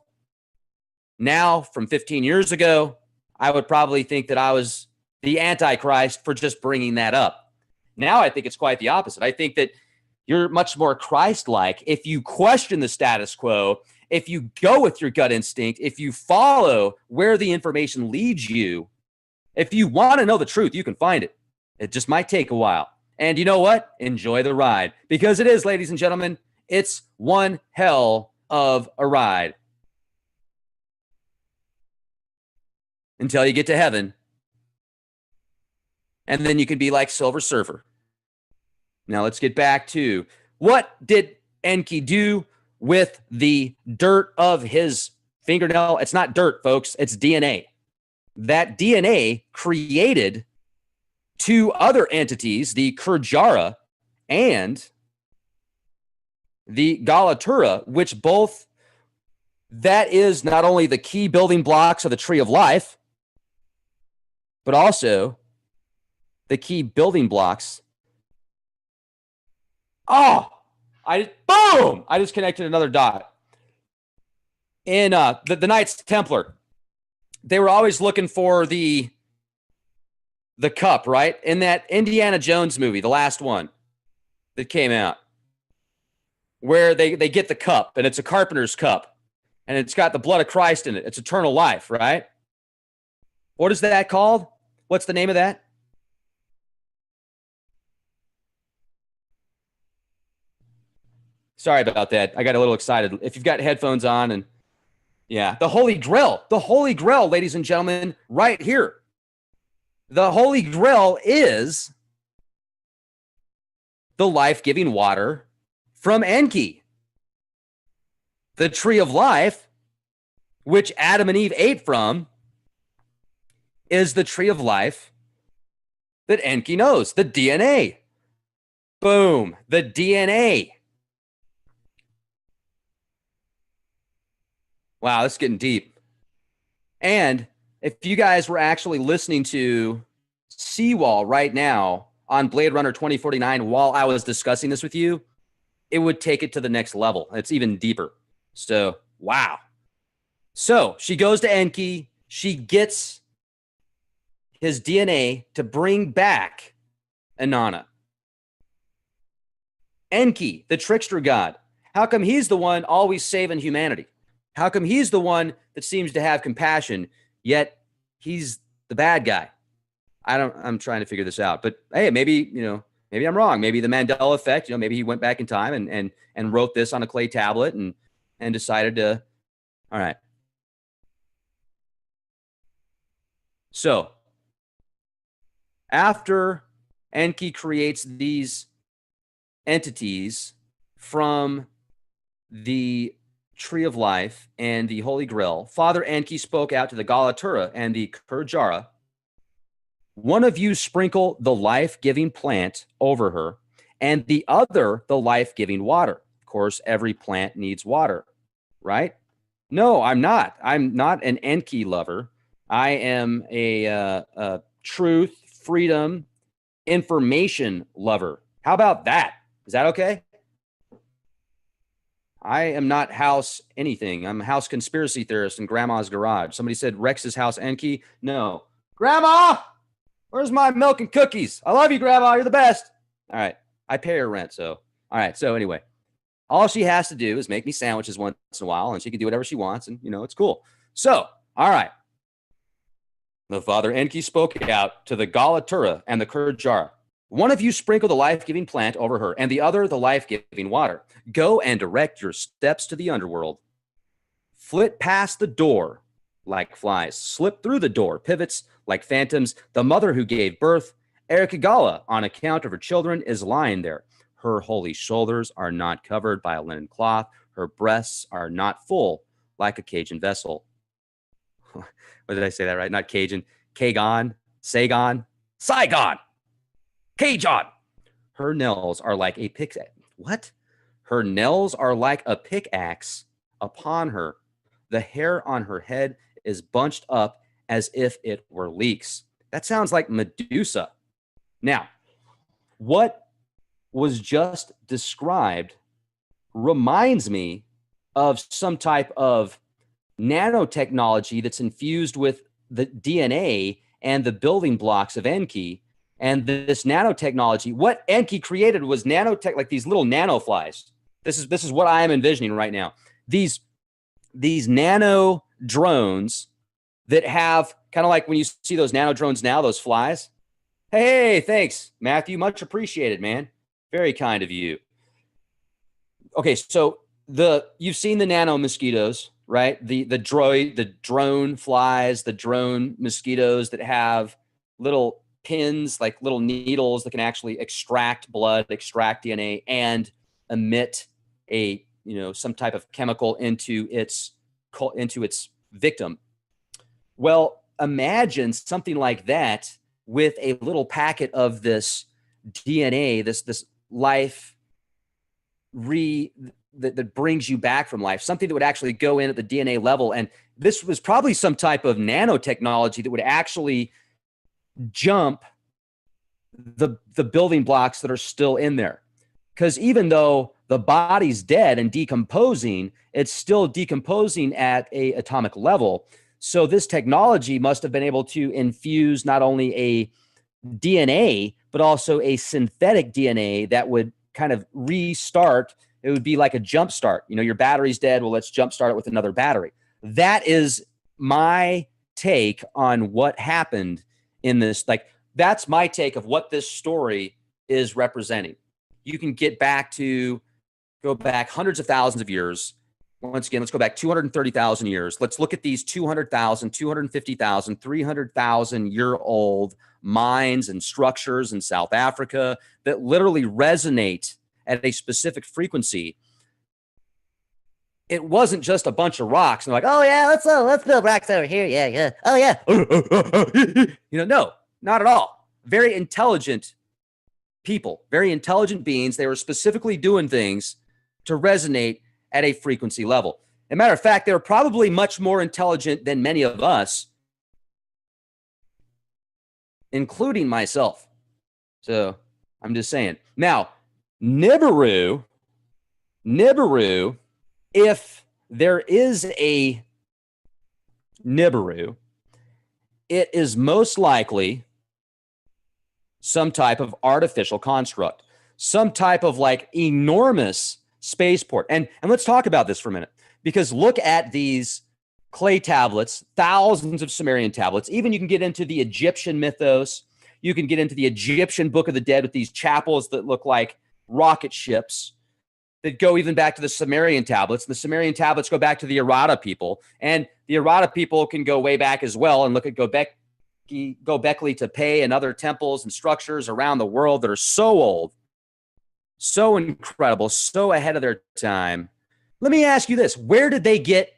now from 15 years ago, I would probably think that I was the Antichrist for just bringing that up. Now I think it's quite the opposite. I think that you're much more Christ-like if you question the status quo, if you go with your gut instinct, if you follow where the information leads you. If you want to know the truth, you can find it. It just might take a while. And you know what? Enjoy the ride. Because it is, ladies and gentlemen, it's one hell of a ride. Until you get to heaven. And then you can be like Silver Surfer. Now let's get back to what did Enki do? with the dirt of his fingernail. It's not dirt, folks. It's DNA. That DNA created two other entities, the Kurjara and the Galatura, which both, that is not only the key building blocks of the tree of life, but also the key building blocks. Oh, boom! I just connected another dot. In the Knights Templar, they were always looking for the cup, right? In that Indiana Jones movie, the last one that came out, where they get the cup, and it's a carpenter's cup, and it's got the blood of Christ in it. It's eternal life, right? What is that called? What's the name of that? Sorry about that. I got a little excited. If you've got headphones on, and yeah, the Holy Grail. The Holy Grail, ladies and gentlemen, right here. The Holy Grail is the life-giving water from Enki. The tree of life, which Adam and Eve ate from, is the tree of life that Enki knows, the DNA. Boom, the DNA. Wow, this is getting deep. And if you guys were actually listening to Seawall right now on Blade Runner 2049 while I was discussing this with you, it would take it to the next level. It's even deeper. So, wow. So she goes to Enki. She gets his DNA to bring back Inanna. Enki, the trickster god. How come he's the one always saving humanity? How come he's the one that seems to have compassion, yet he's the bad guy? I'm trying to figure this out. But hey, maybe I'm wrong. Maybe the Mandela effect, maybe he went back in time and wrote this on a clay tablet and decided to, all right. So after Enki creates these entities from the Tree of Life and the Holy Grail, Father Enki spoke out to the Galatura and the Kurjara. One of you sprinkle the life-giving plant over her, and the other the life-giving water. Of course, every plant needs water, right? No, I'm not. I'm not an Enki lover. I am a truth, freedom, information lover. How about that? Is that okay? I am not house anything. I'm a house conspiracy theorist in Grandma's garage. Somebody said Rex's house Enki. No. Grandma, where's my milk and cookies? I love you, Grandma. You're the best. All right. I pay her rent. So, all right. So anyway, all she has to do is make me sandwiches once in a while, and she can do whatever she wants. And, it's cool. So, all right. The Father Enki spoke out to the Galatura and the Kurjara. One of you sprinkle the life-giving plant over her, and the other the life-giving water. Go and direct your steps to the underworld. Flit past the door like flies. Slip through the door, pivots like phantoms. The mother who gave birth, Erikagala, on account of her children, is lying there. Her holy shoulders are not covered by a linen cloth. Her breasts are not full like a Cajun vessel. What did I say that right? Not Cajun. Kagon, Saigon, Saigon. Cajun. Her nails are like a pickaxe. What? Her nails are like a pickaxe upon her. The hair on her head is bunched up as if it were leeks. That sounds like Medusa. Now, what was just described reminds me of some type of nanotechnology that's infused with the DNA and the building blocks of Enki. And this nanotechnology, what Enki created was nanotech, like these little nanoflies. This is what I am envisioning right now. These nano drones that have kind of like when you see those nano drones now, those flies. Hey, thanks, Matthew. Much appreciated, man. Very kind of you. Okay, so you've seen the nano mosquitoes, right? The drone flies, the drone mosquitoes that have little pins, like little needles that can actually extract blood, extract DNA, and emit a some type of chemical into its victim. Well, imagine something like that with a little packet of this DNA, this life that brings you back from life, something that would actually go in at the DNA level. And this was probably some type of nanotechnology that would actually jump the building blocks that are still in there. Because even though the body's dead and decomposing, it's still decomposing at a atomic level. So this technology must have been able to infuse not only a DNA, but also a synthetic DNA that would kind of restart. It would be like a jump start. Your battery's dead. Well, let's jump start it with another battery. That is my take on what happened in this. Like, that's my take of what this story is representing. You can go back hundreds of thousands of years. Once again, let's go back 230,000 years. Let's look at these 200,000, 250,000, 300,000-year-old mines and structures in South Africa that literally resonate at a specific frequency. It wasn't just a bunch of rocks and like, oh yeah, let's build rocks over here. Yeah. Oh yeah. No, not at all. Very intelligent people, very intelligent beings. They were specifically doing things to resonate at a frequency level. As a matter of fact, they were probably much more intelligent than many of us, including myself. So I'm just saying. Now, Nibiru, if there is a Nibiru, it is most likely some type of artificial construct, some type of like enormous spaceport. And let's talk about this for a minute, because look at these clay tablets, thousands of Sumerian tablets. Even you can get into the Egyptian mythos. You can get into the Egyptian Book of the Dead with these chapels that look like rocket ships that go even back to the Sumerian tablets. The Sumerian tablets go back to the Errata people, and the Errata people can go way back as well and look at Göbekli Tepe and other temples and structures around the world that are so old, so incredible, so ahead of their time. Let me ask you this. Where did they get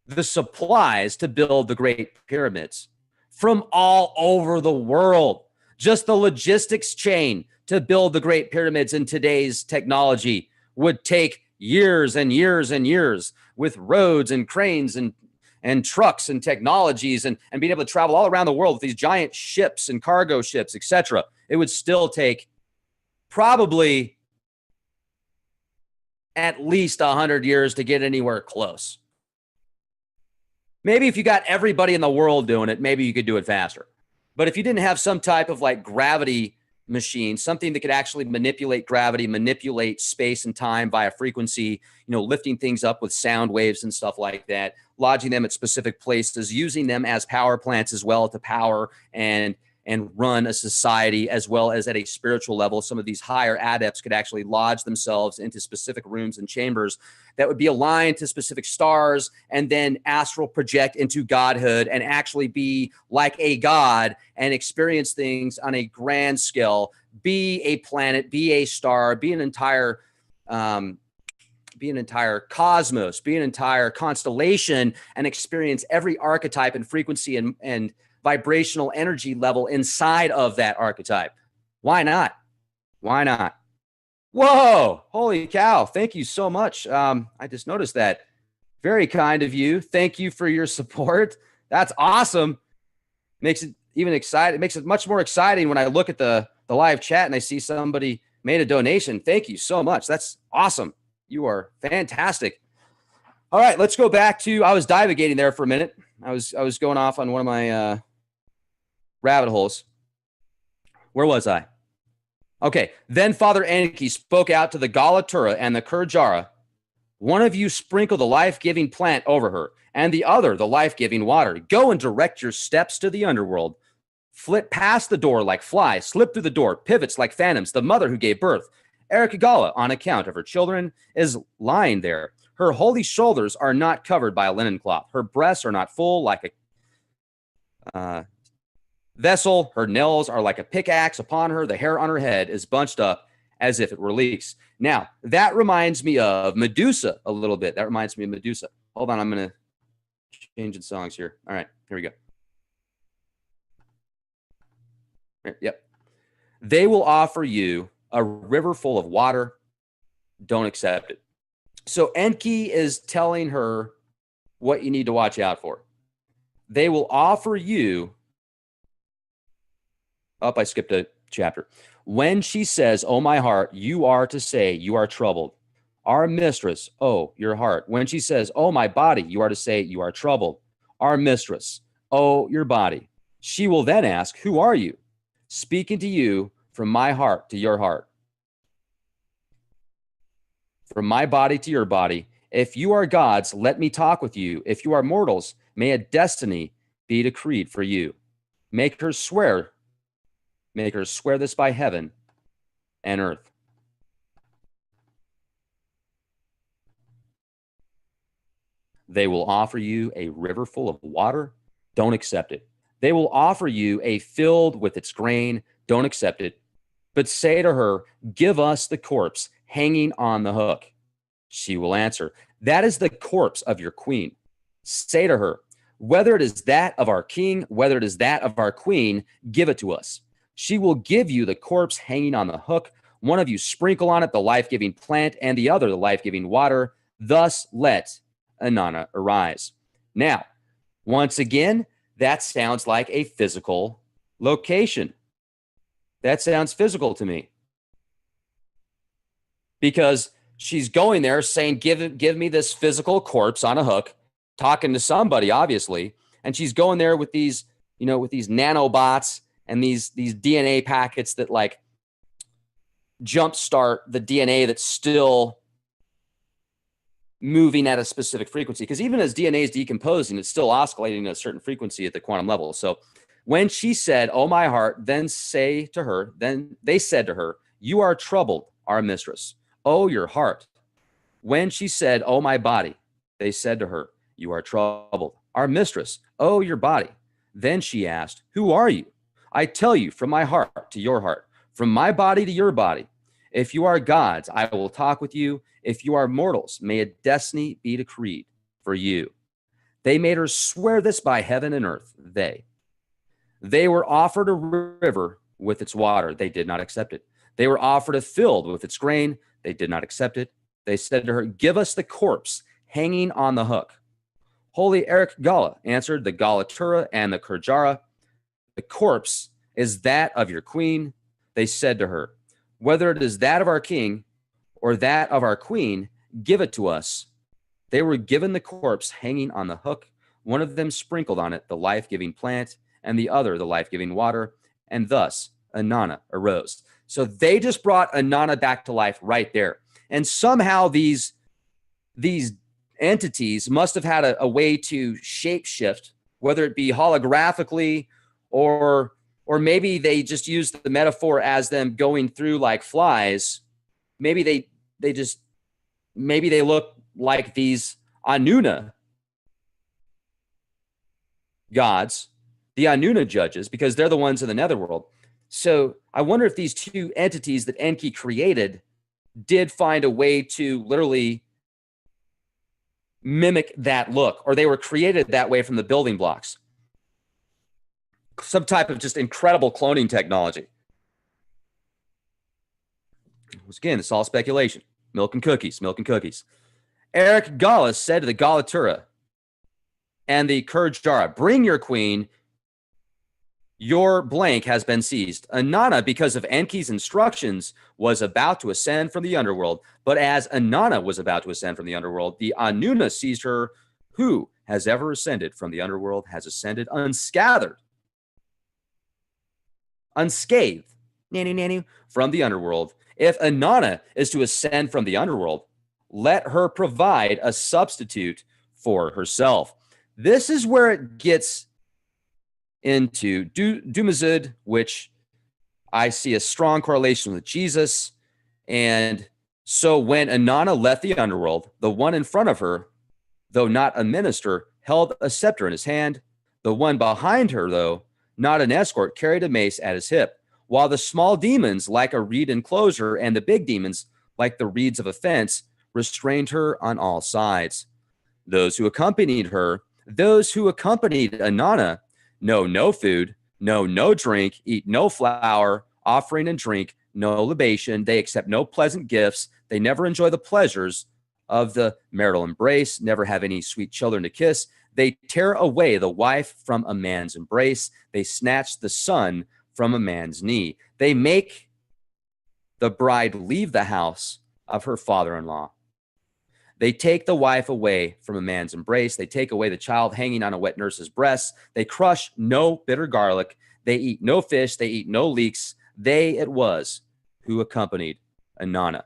the supplies to build the Great Pyramids? From all over the world. Just the logistics chain to build the Great Pyramids in today's technology would take years and years and years, with roads and cranes and trucks and technologies and being able to travel all around the world with these giant ships and cargo ships, etc. It would still take probably at least 100 years to get anywhere close. Maybe if you got everybody in the world doing it, maybe you could do it faster. But if you didn't have some type of like gravity machine, something that could actually manipulate gravity, manipulate space and time via frequency, lifting things up with sound waves and stuff like that, lodging them at specific places, using them as power plants as well to power and run a society, as well as at a spiritual level. Some of these higher adepts could actually lodge themselves into specific rooms and chambers that would be aligned to specific stars, and then astral project into godhood and actually be like a god and experience things on a grand scale, be a planet, be a star, be an entire cosmos, be an entire constellation, and experience every archetype and frequency and vibrational energy level inside of that archetype. Why not? Why not? Whoa, holy cow. Thank you so much. I just noticed that. Very kind of you. Thank you for your support. That's awesome. Makes it even exciting. It makes it much more exciting when I look at the live chat and I see somebody made a donation. Thank you so much. That's awesome. You are fantastic. All right, let's go back to, I was divagating there for a minute. I was going off on one of my rabbit holes. Where was I? Okay. Then Father Enki spoke out to the Galatura and the Kurjara. One of you sprinkle the life-giving plant over her, and the other the life-giving water. Go and direct your steps to the underworld. Flit past the door like flies, slip through the door, pivots like phantoms. The mother who gave birth, Erikagala, on account of her children, is lying there. Her holy shoulders are not covered by a linen cloth. Her breasts are not full like a vessel. Her nails are like a pickaxe upon her. The hair on her head is bunched up as if it were leaks. Now, that reminds me of Medusa a little bit. That reminds me of Medusa. Hold on, I'm going to change the songs here. All right, here we go. Yep. They will offer you a river full of water. Don't accept it. So Enki is telling her what you need to watch out for. They will offer you. I skipped a chapter. When she says, "Oh, my heart," you are to say, "You are troubled." Our mistress, oh, your heart. When she says, "Oh, my body," you are to say, "You are troubled." Our mistress, oh, your body. She will then ask, "Who are you?" Speaking to you from my heart to your heart. From my body to your body. If you are gods, let me talk with you. If you are mortals, may a destiny be decreed for you. Make her swear this by heaven and earth. They will offer you a river full of water. Don't accept it. They will offer you a field with its grain. Don't accept it. But say to her, "Give us the corpse hanging on the hook." She will answer, "That is the corpse of your queen." Say to her, "Whether it is that of our king, whether it is that of our queen, give it to us." She will give you the corpse hanging on the hook. One of you sprinkle on it the life-giving plant, and the other the life-giving water. Thus let Inanna arise. Now, once again, that sounds like a physical location. That sounds physical to me. Because she's going there saying, give me this physical corpse on a hook, talking to somebody, obviously. And she's going there with these, with these nanobots and these DNA packets that like jumpstart the DNA that's still moving at a specific frequency. Because even as DNA is decomposing, it's still oscillating at a certain frequency at the quantum level. So when she said, "Oh, my heart," then they said to her, "You are troubled, our mistress. Oh, your heart." When she said, "Oh, my body," they said to her, "You are troubled, our mistress. Oh, your body." Then she asked, "Who are you?" I tell you, from my heart to your heart, from my body to your body. If you are gods, I will talk with you. If you are mortals, may a destiny be decreed for you. They made her swear this by heaven and earth. They were offered a river with its water. They did not accept it. They were offered a field with its grain. They did not accept it. They said to her, "Give us the corpse hanging on the hook." Holy Eric Gala answered the Galatura and the Kurjara, "The corpse is that of your queen." They said to her, "Whether it is that of our king or that of our queen, give it to us." They were given the corpse hanging on the hook. One of them sprinkled on it the life-giving plant, and the other the life-giving water, and thus Inanna arose. So they just brought Inanna back to life right there. And somehow these entities must have had a way to shapeshift, whether it be holographically or maybe they just used the metaphor as them going through like flies. Maybe they look like these Anunna gods, the Anunna judges, because they're the ones in the netherworld. So I wonder if these two entities that Enki created did find a way to literally mimic that look, or they were created that way from the building blocks. Some type of just incredible cloning technology. Once again, it's all speculation. Milk and cookies. Eric Gallus said to the Galatura and the Kurjara, "Bring your queen. Your blank has been seized." Inanna, because of Enki's instructions, was about to ascend from the underworld. But as Inanna was about to ascend from the underworld, the Anunna seized her. Who has ever ascended from the underworld has ascended unscathed, unscathed, from the underworld. If Inanna is to ascend from the underworld, let her provide a substitute for herself. This is where it gets into Dumuzi, which I see a strong correlation with Jesus. And so when Inanna left the underworld, the one in front of her, though not a minister, held a scepter in his hand. The one behind her, though not an escort, carried a mace at his hip. while the small demons, like a reed enclosure, and the big demons, like the reeds of a fence, restrained her on all sides. Those who accompanied Inanna, know no food, know no drink, eat no flour, offering and drink, no libation. They accept no pleasant gifts. They never enjoy the pleasures of the marital embrace, never have any sweet children to kiss. They tear away the wife from a man's embrace. They snatch the son from a man's knee. They make the bride leave the house of her father-in-law. They take the wife away from a man's embrace. They take away the child hanging on a wet nurse's breast. They crush no bitter garlic. They eat no fish. They eat no leeks. They it was who accompanied Inanna.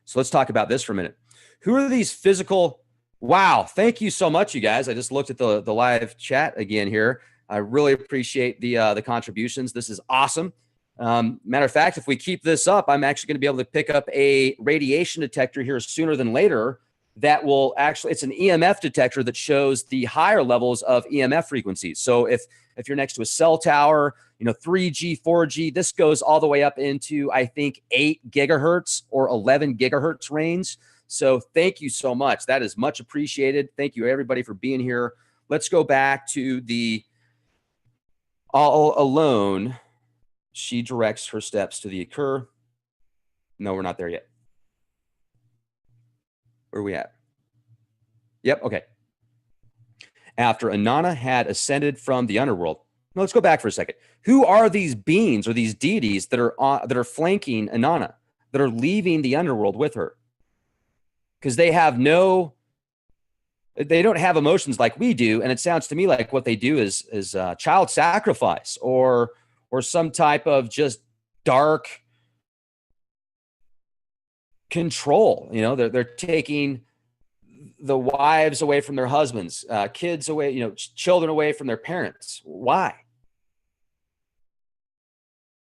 So let's talk about this for a minute. Who are these physical? Wow, thank you so much, you guys. I just looked at the live chat again here. I really appreciate the contributions. This is awesome. Matter of fact, if we keep this up, I'm actually going to be able to pick up a radiation detector here sooner than later. That will actually, it's an EMF detector that shows the higher levels of EMF frequencies. So if you're next to a cell tower, 3G, 4G, this goes all the way up into, I think, 8 gigahertz or 11 gigahertz range. So thank you so much. That is much appreciated. Thank you, everybody, for being here. Let's go back to the all alone. She directs her steps to the occur. No, we're not there yet. Where are we at? Yep, okay. After Inanna had ascended from the underworld. Now let's go back for a second. Who are these beings or these deities that are flanking Inanna, that are leaving the underworld with her? Because they don't have emotions like we do, and it sounds to me like what they do is child sacrifice or some type of just dark control. They're taking the wives away from their husbands, kids away, children away from their parents. Why?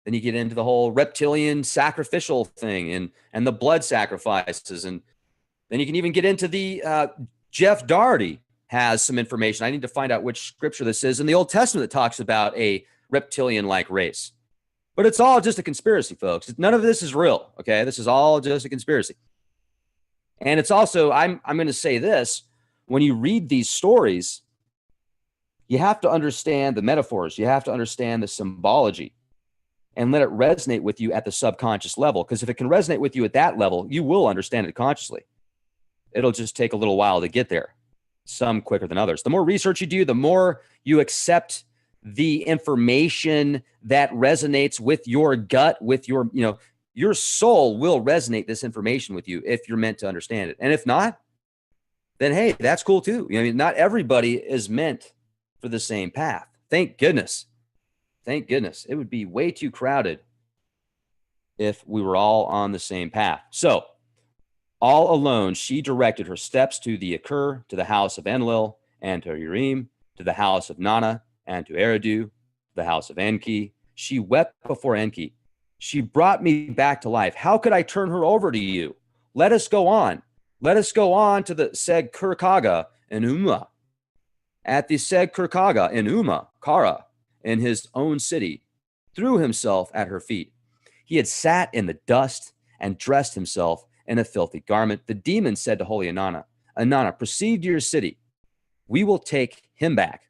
Then you get into the whole reptilian sacrificial thing and the blood sacrifices. And then you can even get into the Jeff Doherty has some information. I need to find out which scripture this is in the Old Testament that talks about a reptilian-like race. But it's all just a conspiracy, folks. None of this is real, okay? This is all just a conspiracy. And it's also, I'm going to say this, when you read these stories, you have to understand the metaphors. You have to understand the symbology and let it resonate with you at the subconscious level. Because if it can resonate with you at that level, you will understand it consciously. It'll just take a little while to get there, some quicker than others. The more research you do, the more you accept the information that resonates with your gut, with your soul will resonate this information with you if you're meant to understand it. And if not, then hey, that's cool too. Not everybody is meant for the same path. Thank goodness. Thank goodness. It would be way too crowded if we were all on the same path. So, all alone, she directed her steps to the Akur, to the house of Enlil, and to Urim, to the house of Nana, and to Eridu, the house of Enki. She wept before Enki. She brought me back to life. How could I turn her over to you? Let us go on. Let us go on to the Seg Kurkaga in Umma. At the Seg Kurkaga in Umma, Kara, in his own city, threw himself at her feet. He had sat in the dust and dressed himself in a filthy garment. The demon said to holy Inanna, Inanna, proceed to your city. We will take him back.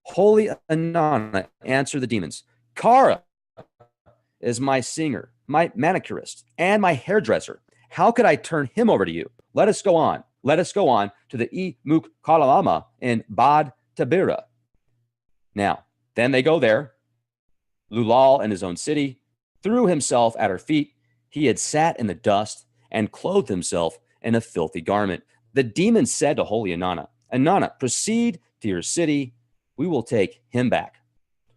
Holy Inanna answered the demons, Kara is my singer, my manicurist, and my hairdresser. How could I turn him over to you? Let us go on. Let us go on to the Imuk Kalalama in Bad Tabira. Now, then they go there. Lulal in his own city threw himself at her feet. He had sat in the dust and clothed himself in a filthy garment. The demon said to holy Inanna, Inanna, proceed to your city. We will take him back.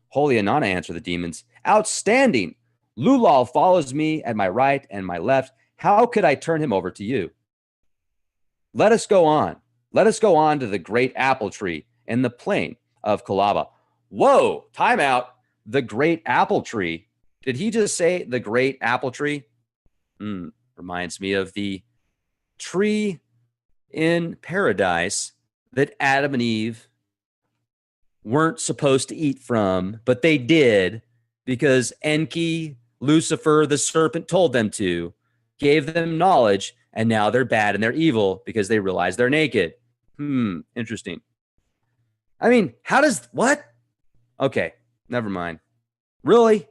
Holy Inanna answered the demons, outstanding. Lulal follows me at my right and my left. How could I turn him over to you? Let us go on. Let us go on to the great apple tree in the plain of Kalaba. Whoa, time out. The great apple tree. Did he just say the great apple tree? Reminds me of the tree in paradise that Adam and Eve weren't supposed to eat from, but they did because Enki, Lucifer, the serpent, told them to, gave them knowledge, and now they're bad and they're evil because they realize they're naked. Interesting. I mean, how does, what? Okay, never mind. Really?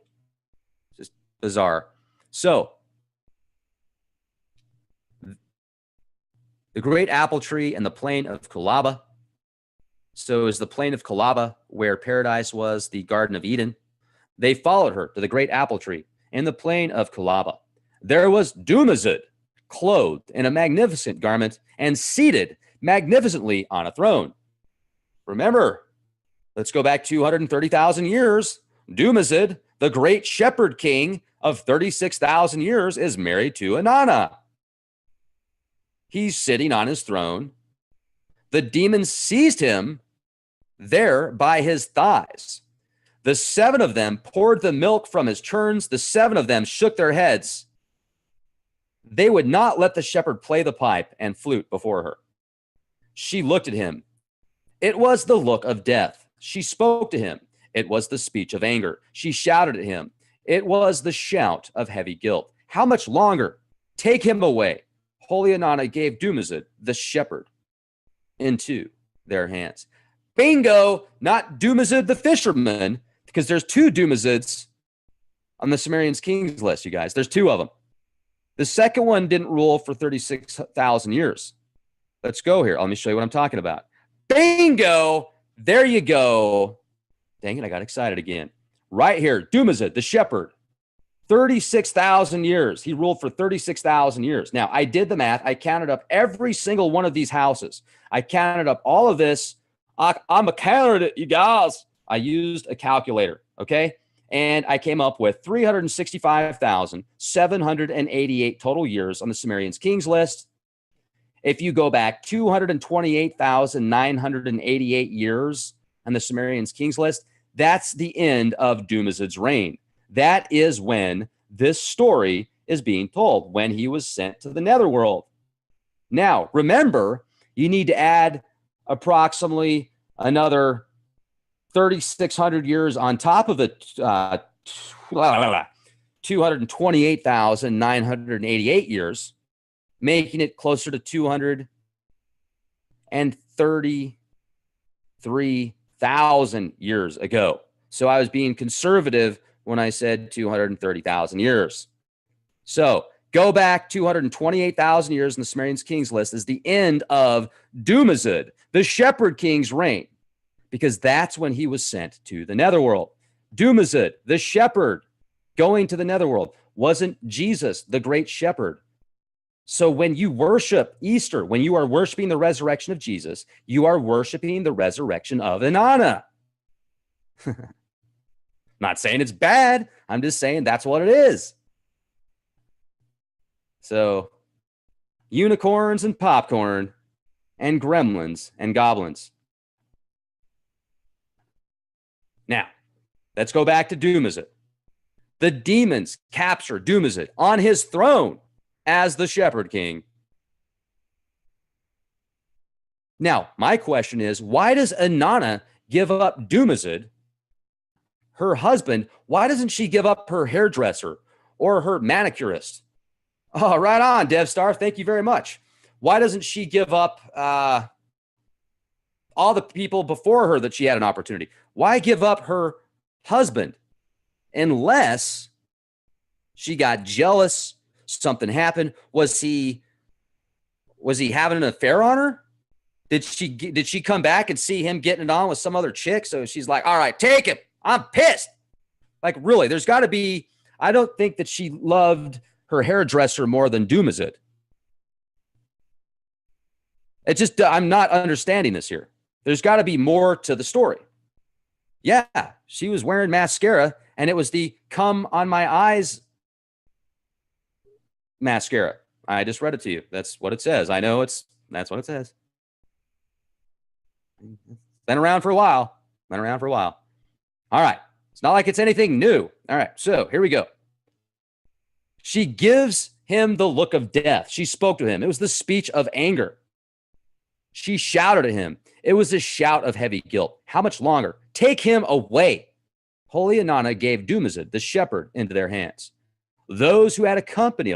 Just bizarre. So, the great apple tree and the plain of Kulaba. So is the plain of Kulaba where paradise was, the Garden of Eden. They followed her to the great apple tree in the plain of Kulaba. There was Dumuzi, clothed in a magnificent garment and seated magnificently on a throne. Remember, let's go back 230,000 years. Dumuzi, the great shepherd king of 36,000 years, is married to Inanna. He's sitting on his throne. The demons seized him there by his thighs. The 7 of them poured the milk from his churns. The 7 of them shook their heads. They would not let the shepherd play the pipe and flute before her. She looked at him. It was the look of death. She spoke to him. It was the speech of anger. She shouted at him. It was the shout of heavy guilt. How much longer? Take him away. Holy Inanna gave Dumuzi, the shepherd, into their hands. Bingo, not Dumuzi the fisherman, because there's 2 Dumuzis on the Sumerian kings list, you guys. There's 2 of them. The second one didn't rule for 36,000 years. Let's go here. Let me show you what I'm talking about. Bingo, there you go. Dang it, I got excited again. Right here, Dumuzi, the shepherd. 36,000 years. He ruled for 36,000 years. Now, I did the math. I counted up every single one of these houses. I counted up all of this. I'm a counter, you guys. I used a calculator, okay? And I came up with 365,788 total years on the Sumerian kings list. If you go back 228,988 years on the Sumerian kings list, that's the end of Dumuzi's reign. That is when this story is being told, when he was sent to the netherworld. Now, remember, you need to add approximately another 3,600 years on top of the 228,988 years, making it closer to 233,000 years ago. So I was being conservative when I said 230,000 years. So go back 228,000 years in the Sumerian kings list is the end of Dumuzi, the shepherd king's reign, because that's when he was sent to the netherworld. Dumuzi, the shepherd, going to the netherworld, wasn't Jesus, the great shepherd. So when you worship Easter, when you are worshiping the resurrection of Jesus, you are worshiping the resurrection of Inanna. Not saying it's bad. I'm just saying that's what it is. So unicorns and popcorn and gremlins and goblins. Now, let's go back to Dumuzi. The demons capture Dumuzi on his throne as the shepherd king. Now, my question is, why does Inanna give up Dumuzi, her husband? Why doesn't she give up her hairdresser or her manicurist? Oh, right on, DevStar. Thank you very much. Why doesn't she give up all the people before her that she had an opportunity? Why give up her husband unless she got jealous, something happened? Was he having an affair on her? Did she come back and see him getting it on with some other chick? So she's like, all right, take him. I'm pissed. Like, really, there's got to be, I don't think that she loved her hairdresser more than Dumuzi. It's just, I'm not understanding this here. There's got to be more to the story. Yeah, she was wearing mascara, and it was the "come on my eyes" mascara. I just read it to you. That's what it says. I know that's what it says. Been around for a while. All right. It's not like it's anything new. All right. So here we go. She gives him the look of death. She spoke to him. It was the speech of anger. She shouted at him. It was a shout of heavy guilt. How much longer? Take him away. Holy Inanna gave Dumuzi, the shepherd, into their hands. Those who had a company,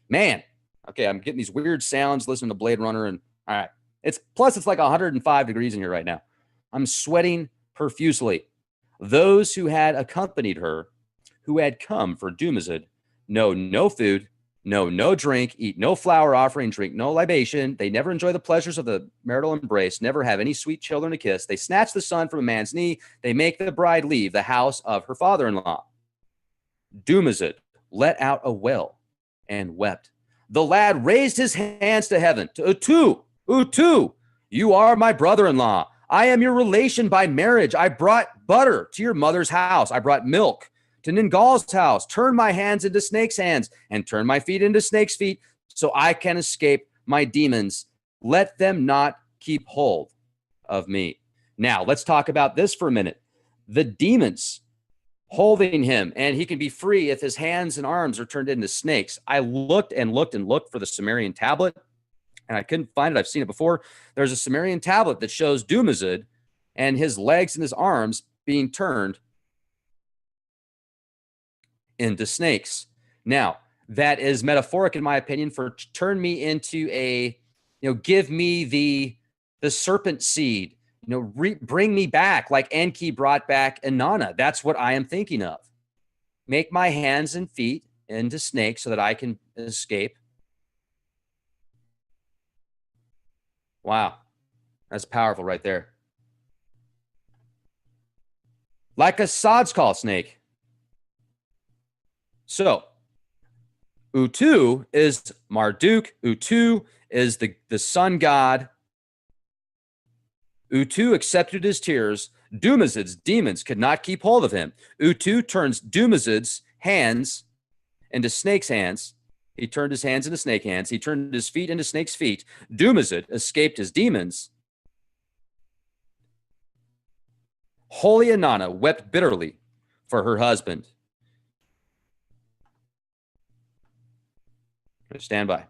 man, okay, I'm getting these weird sounds listening to Blade Runner, and all right. It's like 105 degrees in here right now. I'm sweating profusely. Those who had accompanied her, who had come for Dumuzi, know no food, know no drink, eat no flour offering, drink no libation. They never enjoy the pleasures of the marital embrace, never have any sweet children to kiss. They snatch the son from a man's knee. They make the bride leave the house of her father-in-law. Dumuzi let out a wail and wept. The lad raised his hands to heaven, to Utu, Utu, you are my brother-in-law. I am your relation by marriage. I brought butter to your mother's house. I brought milk to Ningal's house. Turn my hands into snakes' hands and turn my feet into snakes' feet so I can escape my demons. Let them not keep hold of me. Now, let's talk about this for a minute. The demons holding him, and he can be free if his hands and arms are turned into snakes. I looked and looked and looked for the Sumerian tablet, and I couldn't find it. I've seen it before. There's a Sumerian tablet that shows Dumuzi and his legs and his arms being turned into snakes. Now, that is metaphoric, in my opinion, for turn me into a, give me the serpent seed, bring me back like Enki brought back Inanna. That's what I am thinking of. Make my hands and feet into snakes so that I can escape. Wow. That's powerful right there. Like a sod's call snake. So, Utu is Marduk. Utu is the sun god. Utu accepted his tears. Dumuzid's demons could not keep hold of him. Utu turns Dumuzid's hands into snake's hands. He turned his hands into snake hands. He turned his feet into snake's feet. Dumuzi escaped his demons. Holy Inanna wept bitterly for her husband. Stand by.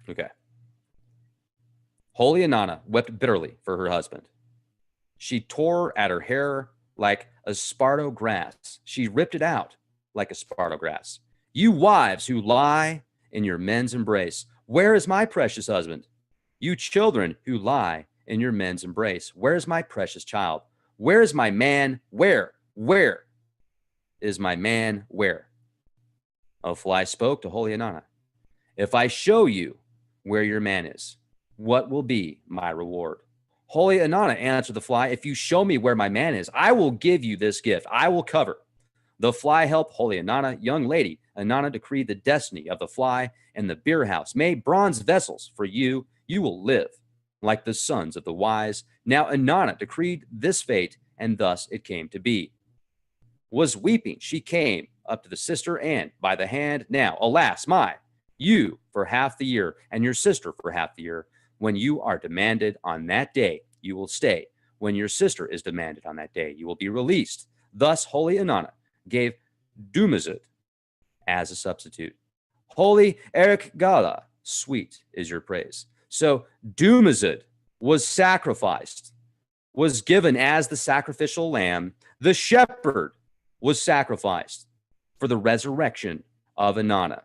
Okay. Holy Inanna wept bitterly for her husband. She tore at her hair like esparto grass. She ripped it out like esparto grass. You wives who lie in your men's embrace, where is my precious husband? You children who lie in your men's embrace, where is my precious child? Where is my man? Where is my man? Where? A fly spoke to Holy Inanna. If I show you where your man is, what will be my reward? Holy Inanna answered the fly, if you show me where my man is, I will give you this gift. I will cover. The fly helped Holy Inanna. Young lady, Inanna decreed the destiny of the fly and the beer house. Made bronze vessels for you. You will live like the sons of the wise. Now Inanna decreed this fate, and thus it came to be. Was weeping, she came up to the sister and by the hand. Now, alas, you for half the year and your sister for half the year. When you are demanded on that day, you will stay. When your sister is demanded on that day, you will be released. Thus, Holy Inanna gave Dumuzi as a substitute. Holy Uruk Gala, sweet is your praise. So Dumuzi was sacrificed, was given as the sacrificial lamb. The shepherd was sacrificed for the resurrection of Inanna.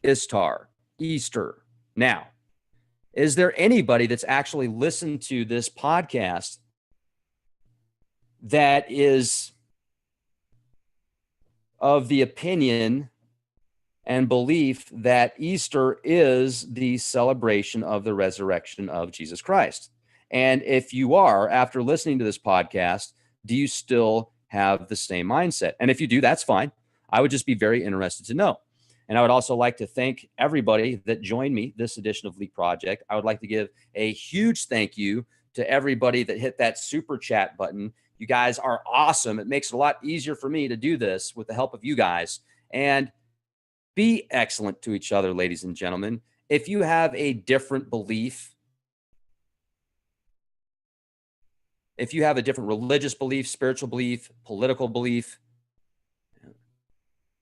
Ishtar, Easter. Now, is there anybody that's actually listened to this podcast that is of the opinion and belief that Easter is the celebration of the resurrection of Jesus Christ? And if you are, after listening to this podcast, do you still have the same mindset? And if you do, that's fine. I would just be very interested to know. And I would also like to thank everybody that joined me this edition of Leak Project. I would like to give a huge thank you to everybody that hit that super chat button. You guys are awesome. It makes it a lot easier for me to do this with the help of you guys. And be excellent to each other, ladies and gentlemen. If you have a different belief, if you have a different religious belief, spiritual belief, political belief,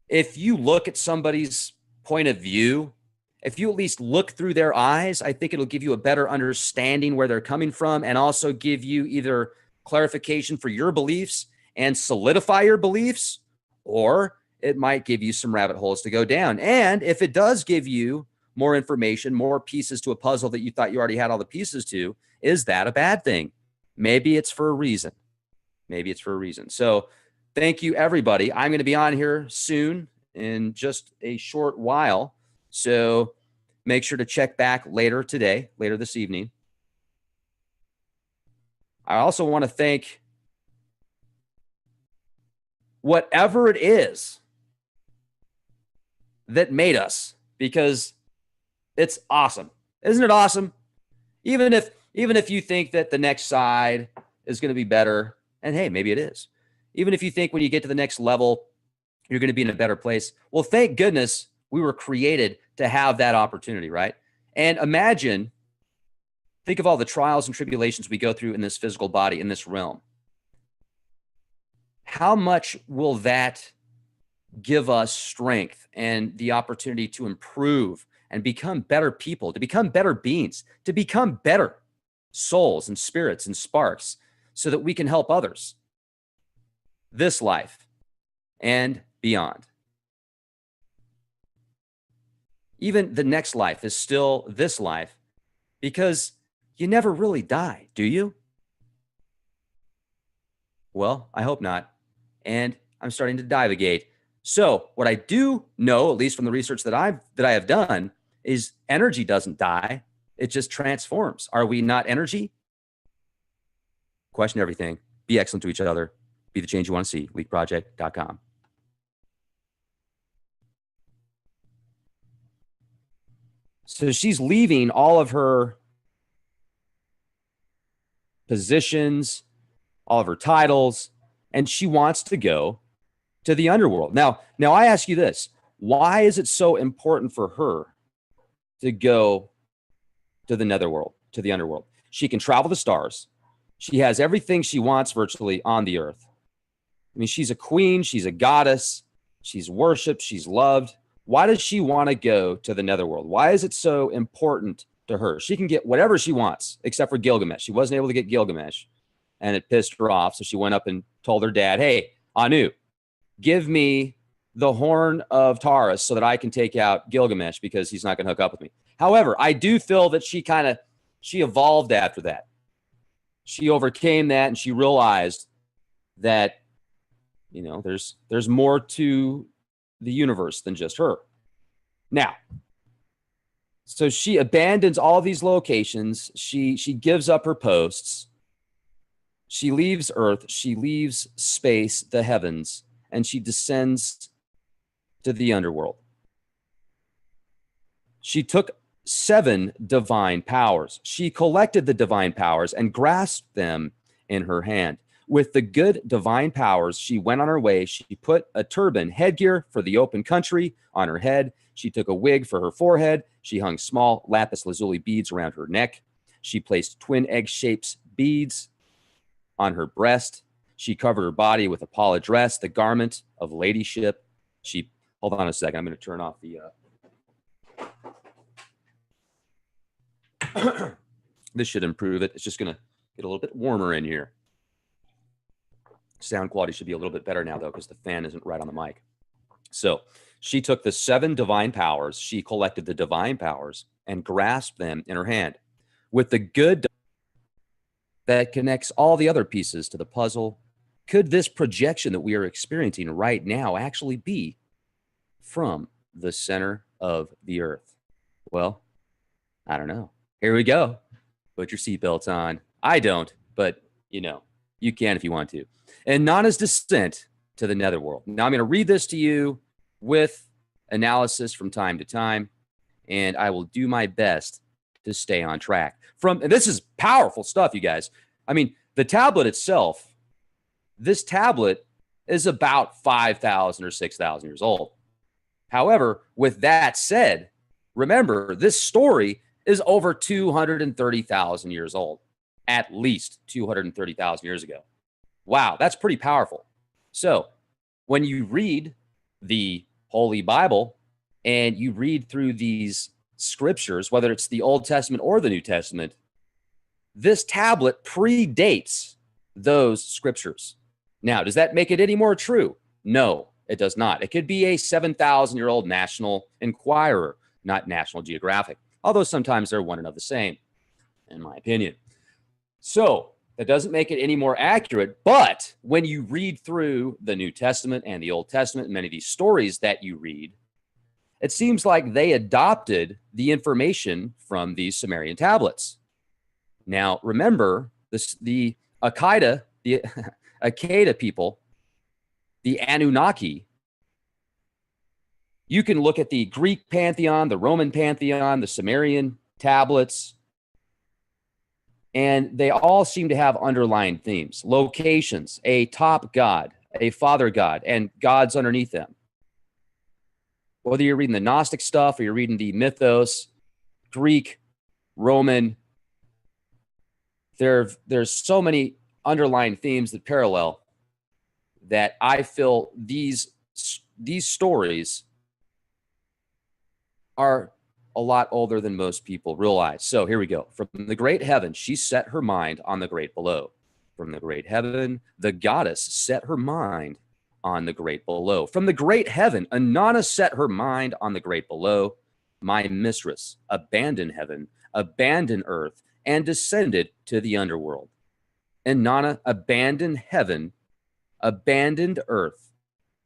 if you look at somebody's point of view if you at least look through their eyes, I think it'll give you a better understanding where they're coming from, and also give you either clarification for your beliefs and solidify your beliefs, or it might give you some rabbit holes to go down. And if it does give you more information, more pieces to a puzzle that you thought you already had all the pieces to, is that a bad thing? Maybe it's for a reason. Maybe it's for a reason. So thank you, everybody. I'm going to be on here soon in just a short while. So make sure to check back later today, later this evening. I also want to thank whatever it is that made us, because it's awesome. Isn't it awesome? Even if you think that the next side is going to be better, and hey, maybe it is. Even if you think when you get to the next level, you're going to be in a better place. Well, thank goodness we were created to have that opportunity, right? And imagine, think of all the trials and tribulations we go through in this physical body, in this realm. How much will that give us strength and the opportunity to improve and become better people, to become better beings, to become better souls and spirits and sparks, so that we can help others this life and beyond. Even the next life is still this life, because you never really die, do you? Well, I hope not. And I'm starting to divagate. So what I do know, at least from the research that I have done, is energy doesn't die. It just transforms. Are we not energy? Question everything. Be excellent to each other. Be the change you want to see. leakproject.com. So she's leaving all of her positions, all of her titles, and she wants to go to the underworld. Now I ask you this. Why is it so important for her to go to the netherworld, to the underworld? She can travel the stars. She has everything she wants virtually on the earth. I mean, she's a queen. She's a goddess. She's worshipped. She's loved. Why does she want to go to the netherworld? Why is it so important to her? She can get whatever she wants, except for Gilgamesh. She wasn't able to get Gilgamesh, and it pissed her off. So she went up and told her dad, hey, Anu, give me the horn of Taurus so that I can take out Gilgamesh, because he's not going to hook up with me. However, I do feel that she evolved after that. She overcame that, and she realized that, you know, there's more to the universe than just her. Now, so she abandons all these locations. She gives up her posts. She leaves Earth. She leaves space, the heavens, and she descends to the underworld. She took 7 divine powers. She collected the divine powers and grasped them in her hand. With the good divine powers, she went on her way. She put a turban headgear for the open country on her head. She took a wig for her forehead. She hung small lapis lazuli beads around her neck. She placed twin egg-shaped beads on her breast. She covered her body with a pala dress, the garment of ladyship. Hold on a second. I'm going to turn off the... This should improve it. It's just going to get a little bit warmer in here. Sound quality should be a little bit better now, though, because the fan isn't right on the mic. So she took the 7 divine powers. She collected the divine powers and grasped them in her hand. With the good that connects all the other pieces to the puzzle, could this projection that we are experiencing right now actually be from the center of the earth? Well, I don't know. Here we go. Put your seatbelts on. I don't, but you know, you can if you want to. Inanna's descent to the netherworld. Now I'm going to read this to you with analysis from time to time, and I will do my best to stay on track. And this is powerful stuff, you guys. I mean, the tablet itself, this tablet is about 5,000 or 6,000 years old. However, with that said, remember, this story is over 230,000 years old, at least 230,000 years ago. Wow, that's pretty powerful. So when you read the Holy Bible and you read through these scriptures, whether it's the Old Testament or the New Testament, this tablet predates those scriptures. Now, does that make it any more true? No, it does not. It could be a 7,000-year-old National Enquirer, not National Geographic, although sometimes they're one and of the same, in my opinion. So that doesn't make it any more accurate, but when you read through the New Testament and the Old Testament, and many of these stories that you read, it seems like they adopted the information from these Sumerian tablets. Now, remember, the Akkad people, the Anunnaki, you can look at the Greek pantheon, the Roman pantheon, the Sumerian tablets, and they all seem to have underlying themes, locations, a top god, a father god, and gods underneath them. Whether you're reading the Gnostic stuff or you're reading the mythos, Greek, Roman, there's so many underlying themes that parallel that I feel these stories are a lot older than most people realize. So here we go. From the great heaven, she set her mind on the great below. From the great heaven, the goddess set her mind on the great below. From the great heaven, Inanna set her mind on the great below. My mistress abandoned heaven, abandoned earth, and descended to the underworld. Inanna abandoned heaven, abandoned earth,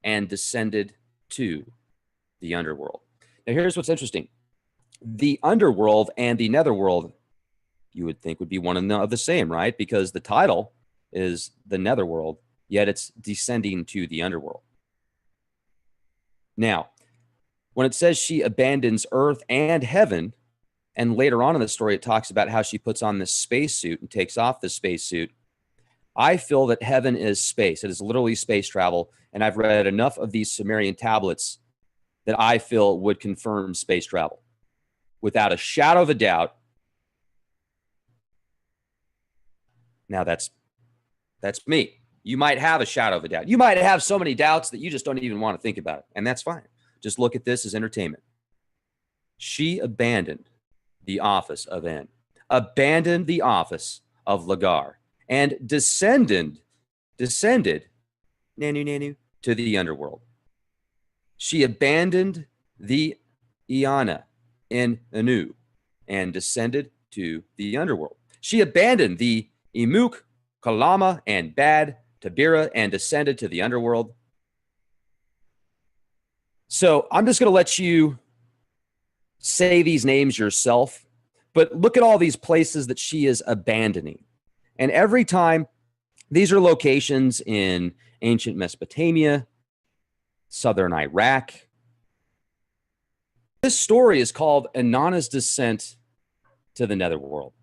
and descended to the underworld. Now, here's what's interesting. The underworld and the netherworld, you would think would be one of the same, right? Because the title is the netherworld, yet it's descending to the underworld. Now, when it says she abandons earth and heaven, and later on in the story, it talks about how she puts on this spacesuit and takes off the spacesuit, I feel that heaven is space. It is literally space travel. And I've read enough of these Sumerian tablets that I feel would confirm space travel without a shadow of a doubt. Now that's me. You might have a shadow of a doubt. You might have so many doubts that you just don't even want to think about it. And that's fine. Just look at this as entertainment. She abandoned the office of En, abandoned the office of Lagar, and descended nanu, to the underworld. She abandoned the Iana in Anu and descended to the underworld. She abandoned the Imuk, Kalama, and Bad, Tabira, and descended to the underworld. So I'm just going to let you say these names yourself, but look at all these places that she is abandoning. And every time, these are locations in ancient Mesopotamia, southern Iraq. This story is called Inanna's Descent to the Netherworld.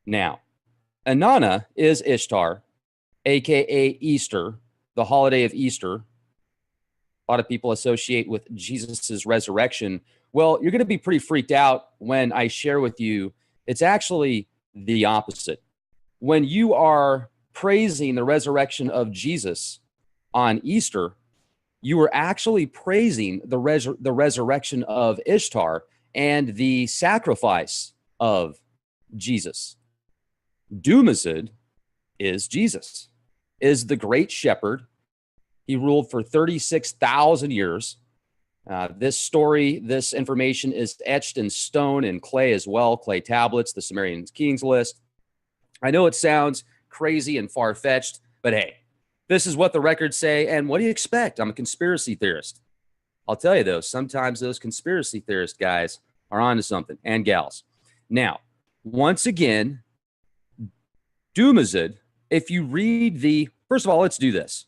Now, Inanna is Ishtar, aka Easter, the holiday of Easter. A lot of people associate with Jesus's resurrection. Well, you're going to be pretty freaked out when I share with you it's actually the opposite. When you are praising the resurrection of Jesus on Easter, you are actually praising the resurrection of Ishtar and the sacrifice of Jesus. Dumuzi is Jesus, is the great shepherd. He ruled for 36,000 years. This story, this information is etched in stone and clay as well, clay tablets, the Sumerian Kings list. I know it sounds crazy and far-fetched, but hey, this is what the records say, and what do you expect? I'm a conspiracy theorist. I'll tell you, though, sometimes those conspiracy theorist guys are onto something, and gals. Now, once again, Dumuzi, if you read the... First of all, let's do this.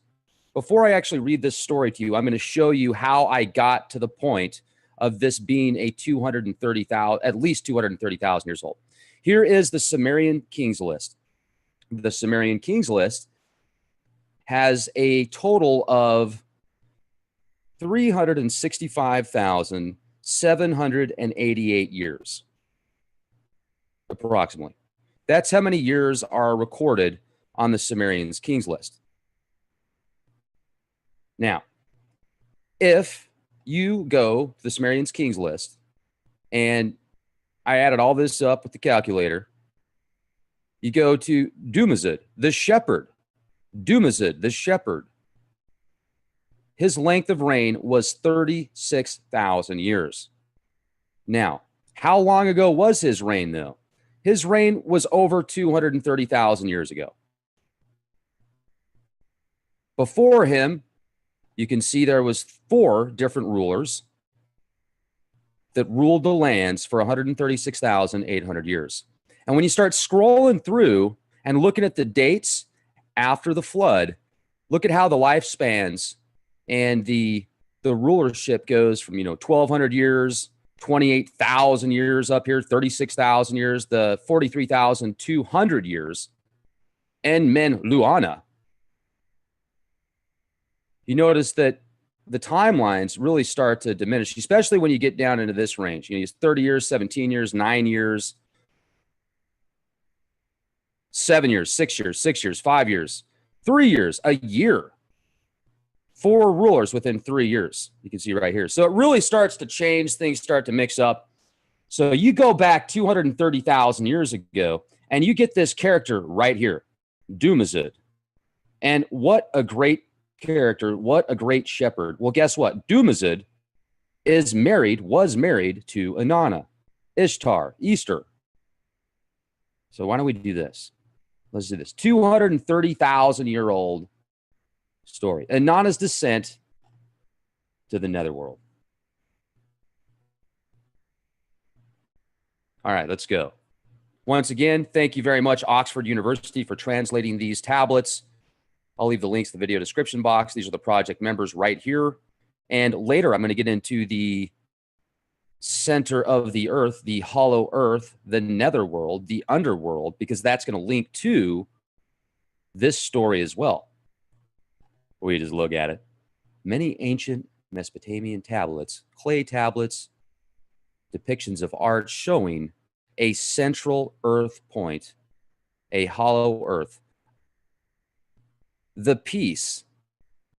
Before I actually read this story to you, I'm going to show you how I got to the point of this being a 230,000, at least 230,000 years old. Here is the Sumerian Kings list. The Sumerian Kings list has a total of 365,788 years, approximately. That's how many years are recorded on the Sumerian Kings list. Now, if you go to the Sumerian Kings list And I added all this up with the calculator. You go to Dumuzi, the shepherd. Dumuzi, the shepherd. His length of reign was 36,000 years. Now, how long ago was his reign, though? His reign was over 230,000 years ago. Before him, you can see there was 4 different rulers that ruled the lands for 136,800 years. And when you start scrolling through and looking at the dates after the flood, look at how the lifespans and the rulership goes from, 1,200 years, 28,000 years up here, 36,000 years, the 43,200 years, and Men Luana. You notice that the timelines really start to diminish, especially when you get down into this range. You use 30 years, 17 years, 9 years, 7 years, 6 years, 6 years, 5 years, 3 years, a year. 4 rulers within 3 years. You can see right here. So it really starts to change. Things start to mix up. So you go back 230,000 years ago, and you get this character right here, Dumuzi. And what a great character. What a great shepherd. Well, guess what? Dumuzi was married to Inanna, Ishtar, Easter. So why don't we do this? Let's do this. 230,000-year-old story. Inanna's descent to the netherworld. All right, let's go. Once again, thank you very much, Oxford University, for translating these tablets. I'll leave the links in the video description box. These are the project members right here. And later, I'm going to get into the center of the earth, the hollow earth, the netherworld, the underworld, because that's going to link to this story as well. We just look at it. Many ancient Mesopotamian tablets, clay tablets, depictions of art showing a central earth point, a hollow earth. The piece